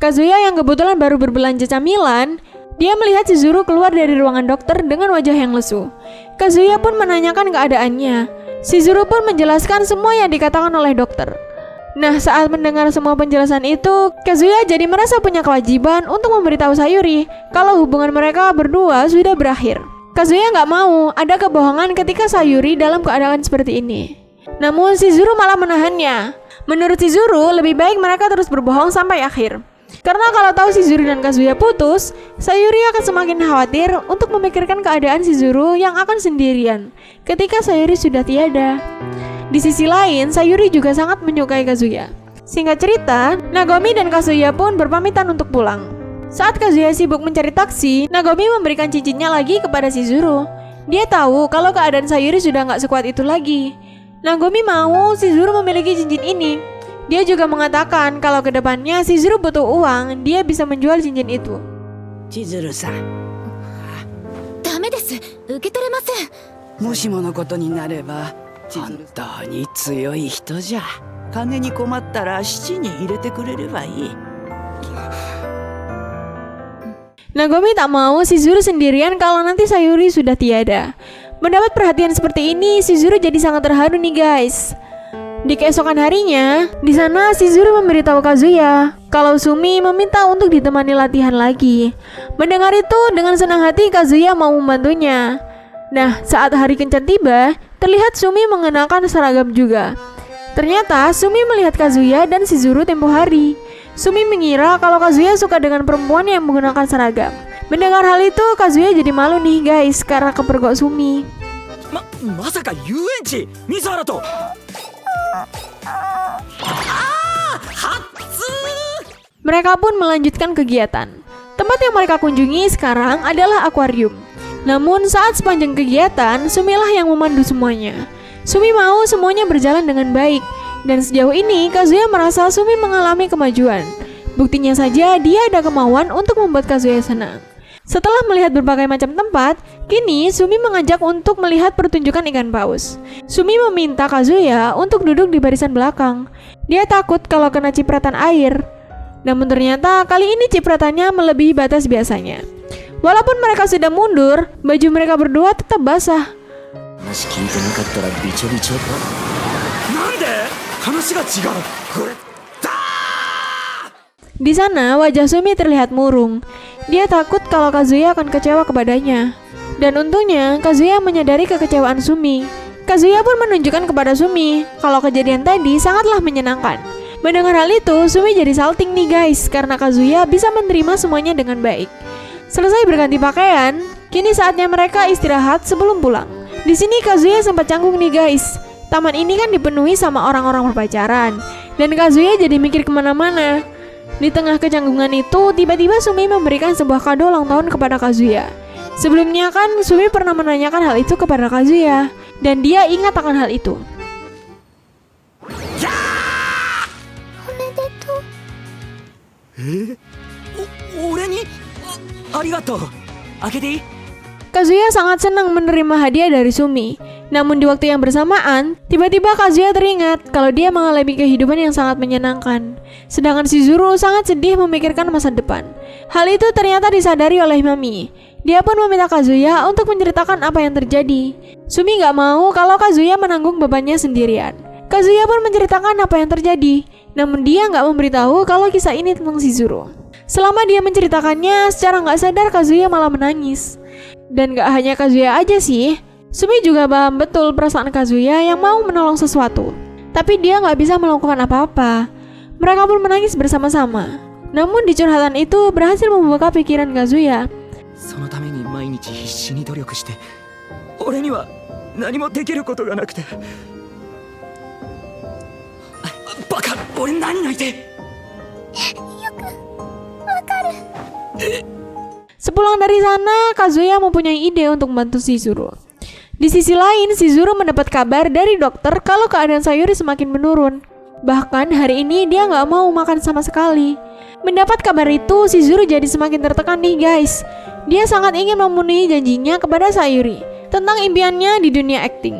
Kazuya yang kebetulan baru berbelanja camilan, dia melihat Shizuru keluar dari ruangan dokter dengan wajah yang lesu. Kazuya pun menanyakan keadaannya. Shizuru pun menjelaskan semua yang dikatakan oleh dokter. Nah, saat mendengar semua penjelasan itu, Kazuya jadi merasa punya kewajiban untuk memberitahu Sayuri kalau hubungan mereka berdua sudah berakhir. Kazuya nggak mau ada kebohongan ketika Sayuri dalam keadaan seperti ini. Namun Shizuru malah menahannya. Menurut Shizuru, lebih baik mereka terus berbohong sampai akhir. Karena kalau tahu Shizuru dan Kazuya putus, Sayuri akan semakin khawatir untuk memikirkan keadaan Shizuru yang akan sendirian ketika Sayuri sudah tiada. Di sisi lain, Sayuri juga sangat menyukai Kazuya. Singkat cerita, Nagomi dan Kazuya pun berpamitan untuk pulang. Saat Kazuya sibuk mencari taksi, Nagomi memberikan cincinnya lagi kepada Shizuru. Dia tahu kalau keadaan Sayuri sudah nggak sekuat itu lagi. Nagomi mau Shizuru memiliki cincin ini. Dia juga mengatakan kalau kedepannya Shizuru butuh uang, dia bisa menjual cincin itu. Chizuru-san, ダメです。受け取れません。もしものことになれば本当に強い人じゃ。金に困ったら質に入れてくれればいい。 Nagomi tak mau Shizuru sendirian kalau nanti Sayuri sudah tiada. Mendapat perhatian seperti ini, Shizuru jadi sangat terharu nih guys. Di keesokan harinya, di sana Shizuru memberitahu Kazuya kalau Sumi meminta untuk ditemani latihan lagi. Mendengar itu, dengan senang hati Kazuya mau membantunya. Nah, saat hari kencan tiba, terlihat Sumi mengenakan seragam juga. Ternyata Sumi melihat Kazuya dan Shizuru tempo hari. Sumi mengira kalau Kazuya suka dengan perempuan yang menggunakan seragam. Mendengar hal itu, Kazuya jadi malu nih guys karena kepergok Sumi. まさか遊園地水原とMereka pun melanjutkan kegiatan. Tempat yang mereka kunjungi sekarang adalah akuarium. Namun saat sepanjang kegiatan, Sumilah yang memandu semuanya. Sumi mau semuanya berjalan dengan baik. Dan sejauh ini, Kazuya merasa Sumi mengalami kemajuan. Buktinya saja dia ada kemauan untuk membuat Kazuya senang. Setelah melihat berbagai macam tempat, kini Sumi mengajak untuk melihat pertunjukan ikan paus. Sumi meminta Kazuya untuk duduk di barisan belakang. Dia takut kalau kena cipratan air. Namun ternyata kali ini cipratannya melebihi batas biasanya. Walaupun mereka sudah mundur, baju mereka berdua tetap basah. 話聞いてなかったらびちょびちょだ。なんで話が違う。これ Di sana wajah Sumi terlihat murung. Dia takut kalau Kazuya akan kecewa kepadanya. Dan untungnya Kazuya menyadari kekecewaan Sumi. Kazuya pun menunjukkan kepada Sumi kalau kejadian tadi sangatlah menyenangkan. Mendengar hal itu, Sumi jadi salting nih guys karena Kazuya bisa menerima semuanya dengan baik. Selesai berganti pakaian, kini saatnya mereka istirahat sebelum pulang. Di sini Kazuya sempat canggung nih guys. Taman ini kan dipenuhi sama orang-orang berpacaran, dan Kazuya jadi mikir kemana-mana. Di tengah kecanggungan itu, tiba-tiba Sumi memberikan sebuah kado ulang tahun kepada Kazuya. Sebelumnya kan Sumi pernah menanyakan hal itu kepada Kazuya, dan dia ingat akan hal itu. 俺に ありがとう。開けていい？ Kazuya sangat senang menerima hadiah dari Sumi. Namun di waktu yang bersamaan, tiba-tiba Kazuya teringat kalau dia mengalami kehidupan yang sangat menyenangkan. Sedangkan Shizuru sangat sedih memikirkan masa depan. Hal itu ternyata disadari oleh Mami. Dia pun meminta Kazuya untuk menceritakan apa yang terjadi. Sumi gak mau kalau Kazuya menanggung bebannya sendirian. Kazuya pun menceritakan apa yang terjadi, namun dia gak memberitahu kalau kisah ini tentang Shizuru. Selama dia menceritakannya, secara gak sadar Kazuya malah menangis. Dan gak hanya Kazuya aja sih, Sumi juga paham betul perasaan Kazuya yang mau menolong sesuatu. Tapi dia gak bisa melakukan apa-apa. Mereka pun menangis bersama-sama. Namun di curhatan itu berhasil membuka pikiran Kazuya. そのために毎日必死に努力して俺には何もできることがなくてバカ俺何泣いて Sepulang dari sana, Kazuya mempunyai ide untuk membantu Shizuru. Di sisi lain, Shizuru mendapat kabar dari dokter kalau keadaan Sayuri semakin menurun. Bahkan hari ini dia nggak mau makan sama sekali. Mendapat kabar itu, Shizuru jadi semakin tertekan nih guys. Dia sangat ingin memenuhi janjinya kepada Sayuri tentang impiannya di dunia akting.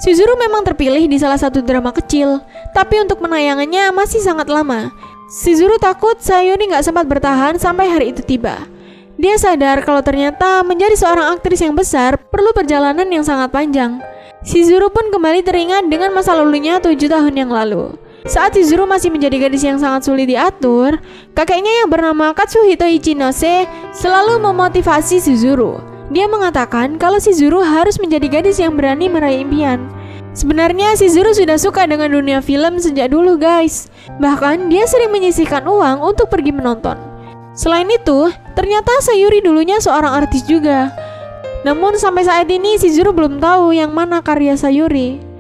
Shizuru memang terpilih di salah satu drama kecil, tapi untuk penayangannya masih sangat lama. Shizuru takut Sayuri nggak sempat bertahan sampai hari itu tiba. Dia sadar kalau ternyata menjadi seorang aktris yang besar perlu perjalanan yang sangat panjang. Shizuru pun kembali teringat dengan masa lalunya 7 tahun yang lalu. Saat Shizuru masih menjadi gadis yang sangat sulit diatur, kakeknya yang bernama Katsuhito Ichinose selalu memotivasi Shizuru. Dia mengatakan kalau Shizuru harus menjadi gadis yang berani meraih impian. Sebenarnya Shizuru sudah suka dengan dunia film sejak dulu guys. Bahkan dia sering menyisihkan uang untuk pergi menonton. Selain itu, ternyata Sayuri dulunya seorang artis juga. Namun sampai saat ini Shizuru belum tahu yang mana karya Sayuri.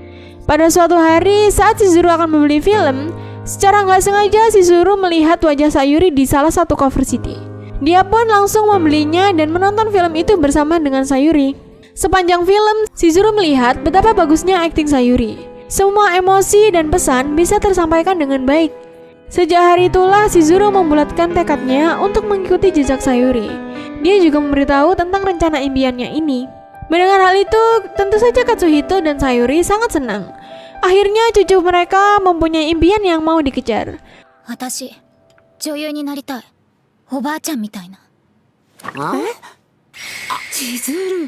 Pada suatu hari saat Shizuru akan membeli film, secara nggak sengaja Shizuru melihat wajah Sayuri di salah satu cover CD. Dia pun langsung membelinya dan menonton film itu bersama dengan Sayuri. Sepanjang film, Shizuru melihat betapa bagusnya akting Sayuri. Semua emosi dan pesan bisa tersampaikan dengan baik. Sejak hari itulah Shizuru membulatkan tekadnya untuk mengikuti jejak Sayuri. Dia juga memberitahu tentang rencana impiannya ini. Mendengar hal itu, tentu saja Katsuhito dan Sayuri sangat senang. Akhirnya cucu mereka mempunyai impian yang mau dikejar. 私女優になりたい。おばあちゃんみたいな。千鶴。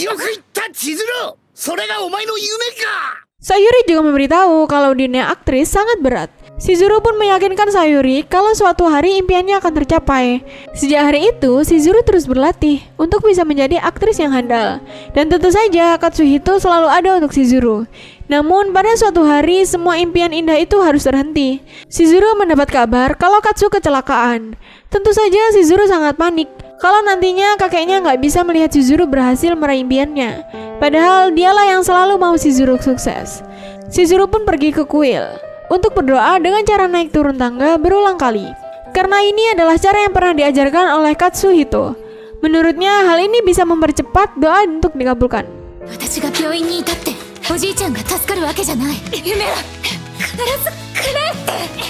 よく言った千鶴、それがお前の夢か。 Sayuri juga memberitahu kalau dunia aktris sangat berat. Shizuru pun meyakinkan Sayuri kalau suatu hari impiannya akan tercapai. Sejak hari itu, Shizuru terus berlatih untuk bisa menjadi aktris yang handal. Dan tentu saja Katsuhito selalu ada untuk Shizuru. Namun pada suatu hari, semua impian indah itu harus terhenti. Shizuru mendapat kabar kalau Katsu kecelakaan. Tentu saja Shizuru sangat panik kalau nantinya kakeknya nggak bisa melihat Shizuru berhasil meraih impiannya. Padahal dialah yang selalu mau Shizuru sukses. Shizuru pun pergi ke kuil untuk berdoa dengan cara naik turun tangga berulang kali. Karena ini adalah cara yang pernah diajarkan oleh Katsuhito. Menurutnya hal ini bisa mempercepat doa untuk dikabulkan. 私が病院にいたっておじいちゃんが助かるわけじゃない。夢は必ず叶えて。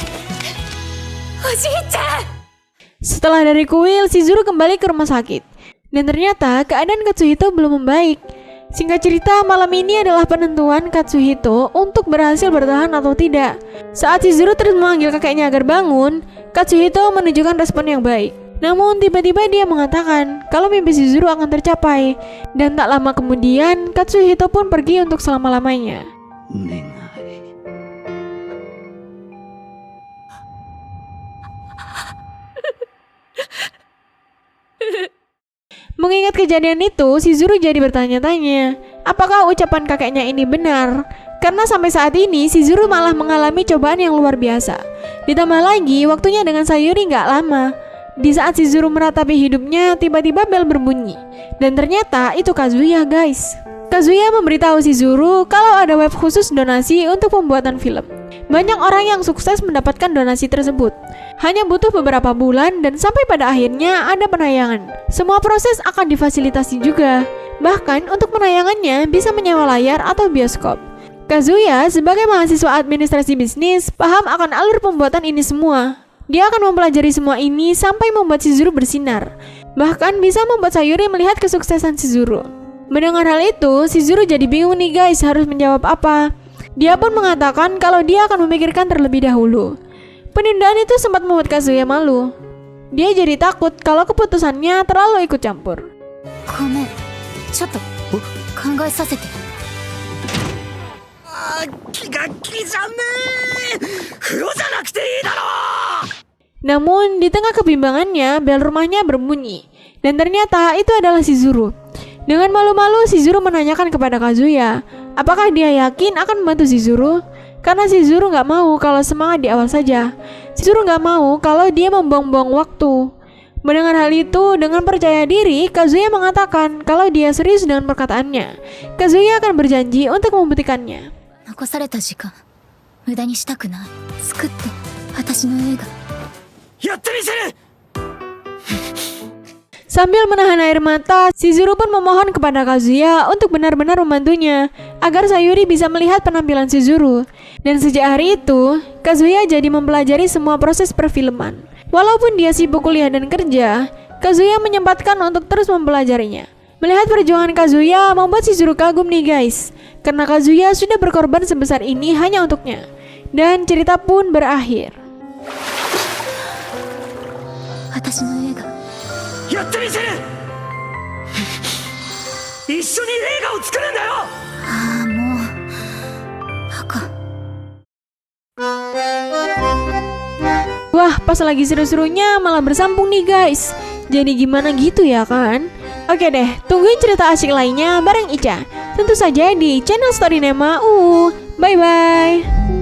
おじいちゃん。 Setelah dari kuil, Shizuru kembali ke rumah sakit. Dan ternyata keadaan Katsuhito belum membaik. Singkat cerita, malam ini adalah penentuan Katsuhito untuk berhasil bertahan atau tidak. Saat Shizuru terus memanggil kakeknya agar bangun, Katsuhito menunjukkan respon yang baik. Namun tiba-tiba dia mengatakan kalau mimpi Shizuru akan tercapai. Dan tak lama kemudian, Katsuhito pun pergi untuk selama-lamanya. Mengingat kejadian itu, Shizuru jadi bertanya-tanya, apakah ucapan kakeknya ini benar? Karena sampai saat ini, Shizuru malah mengalami cobaan yang luar biasa. Ditambah lagi, waktunya dengan Sayuri gak lama. Di saat Shizuru meratapi hidupnya, tiba-tiba bel berbunyi. Dan ternyata itu Kazuya guys. Kazuya memberitahu Shizuru kalau ada web khusus donasi untuk pembuatan film. Banyak orang yang sukses mendapatkan donasi tersebut. Hanya butuh beberapa bulan dan sampai pada akhirnya ada penayangan. Semua proses akan difasilitasi juga. Bahkan untuk penayangannya bisa menyewa layar atau bioskop. Kazuya sebagai mahasiswa administrasi bisnis paham akan alur pembuatan ini semua. Dia akan mempelajari semua ini sampai membuat Shizuru bersinar. Bahkan bisa membuat Sayuri melihat kesuksesan Shizuru. Mendengar hal itu, Shizuru jadi bingung nih guys harus menjawab apa. Dia pun mengatakan kalau dia akan memikirkan terlebih dahulu. Penundaan itu sempat membuat Kazuya malu. Dia jadi takut kalau keputusannya terlalu ikut campur. ごめん、ちょっと考えさせて。気が気じゃねえ。風呂じゃなくていいだろ。 Namun di tengah kebimbangannya, bel rumahnya berbunyi. Dan ternyata itu adalah Shizuru. Dengan malu-malu, Shizuru menanyakan kepada Kazuya, apakah dia yakin akan membantu Shizuru? Karena Shizuru nggak mau kalau semangat di awal saja. Shizuru nggak mau kalau dia membuang-buang waktu. Mendengar hal itu, dengan percaya diri, Kazuya mengatakan kalau dia serius dengan perkataannya. Kazuya akan berjanji untuk membuktikannya. 残された時間無駄にしたくない。作って私の映画。やってみせる。 Sambil menahan air mata, Shizuru pun memohon kepada Kazuya untuk benar-benar membantunya agar Sayuri bisa melihat penampilan Shizuru. Dan sejak hari itu, Kazuya jadi mempelajari semua proses perfilman. Walaupun dia sibuk kuliah dan kerja, Kazuya menyempatkan untuk terus mempelajarinya. Melihat perjuangan Kazuya membuat Shizuru kagum nih guys, karena Kazuya sudah berkorban sebesar ini hanya untuknya. Dan cerita pun berakhir. 私の映画。やってみせる。一緒に映画を作るんだよ。ああ、もうバカ。 Wah, pas lagi seru-serunya malah bersambung nih guys. Jadi gimana gitu ya kan? Oke deh, tungguin cerita asyik lainnya bareng Ica. Tentu saja di channel Storynema. Bye-bye.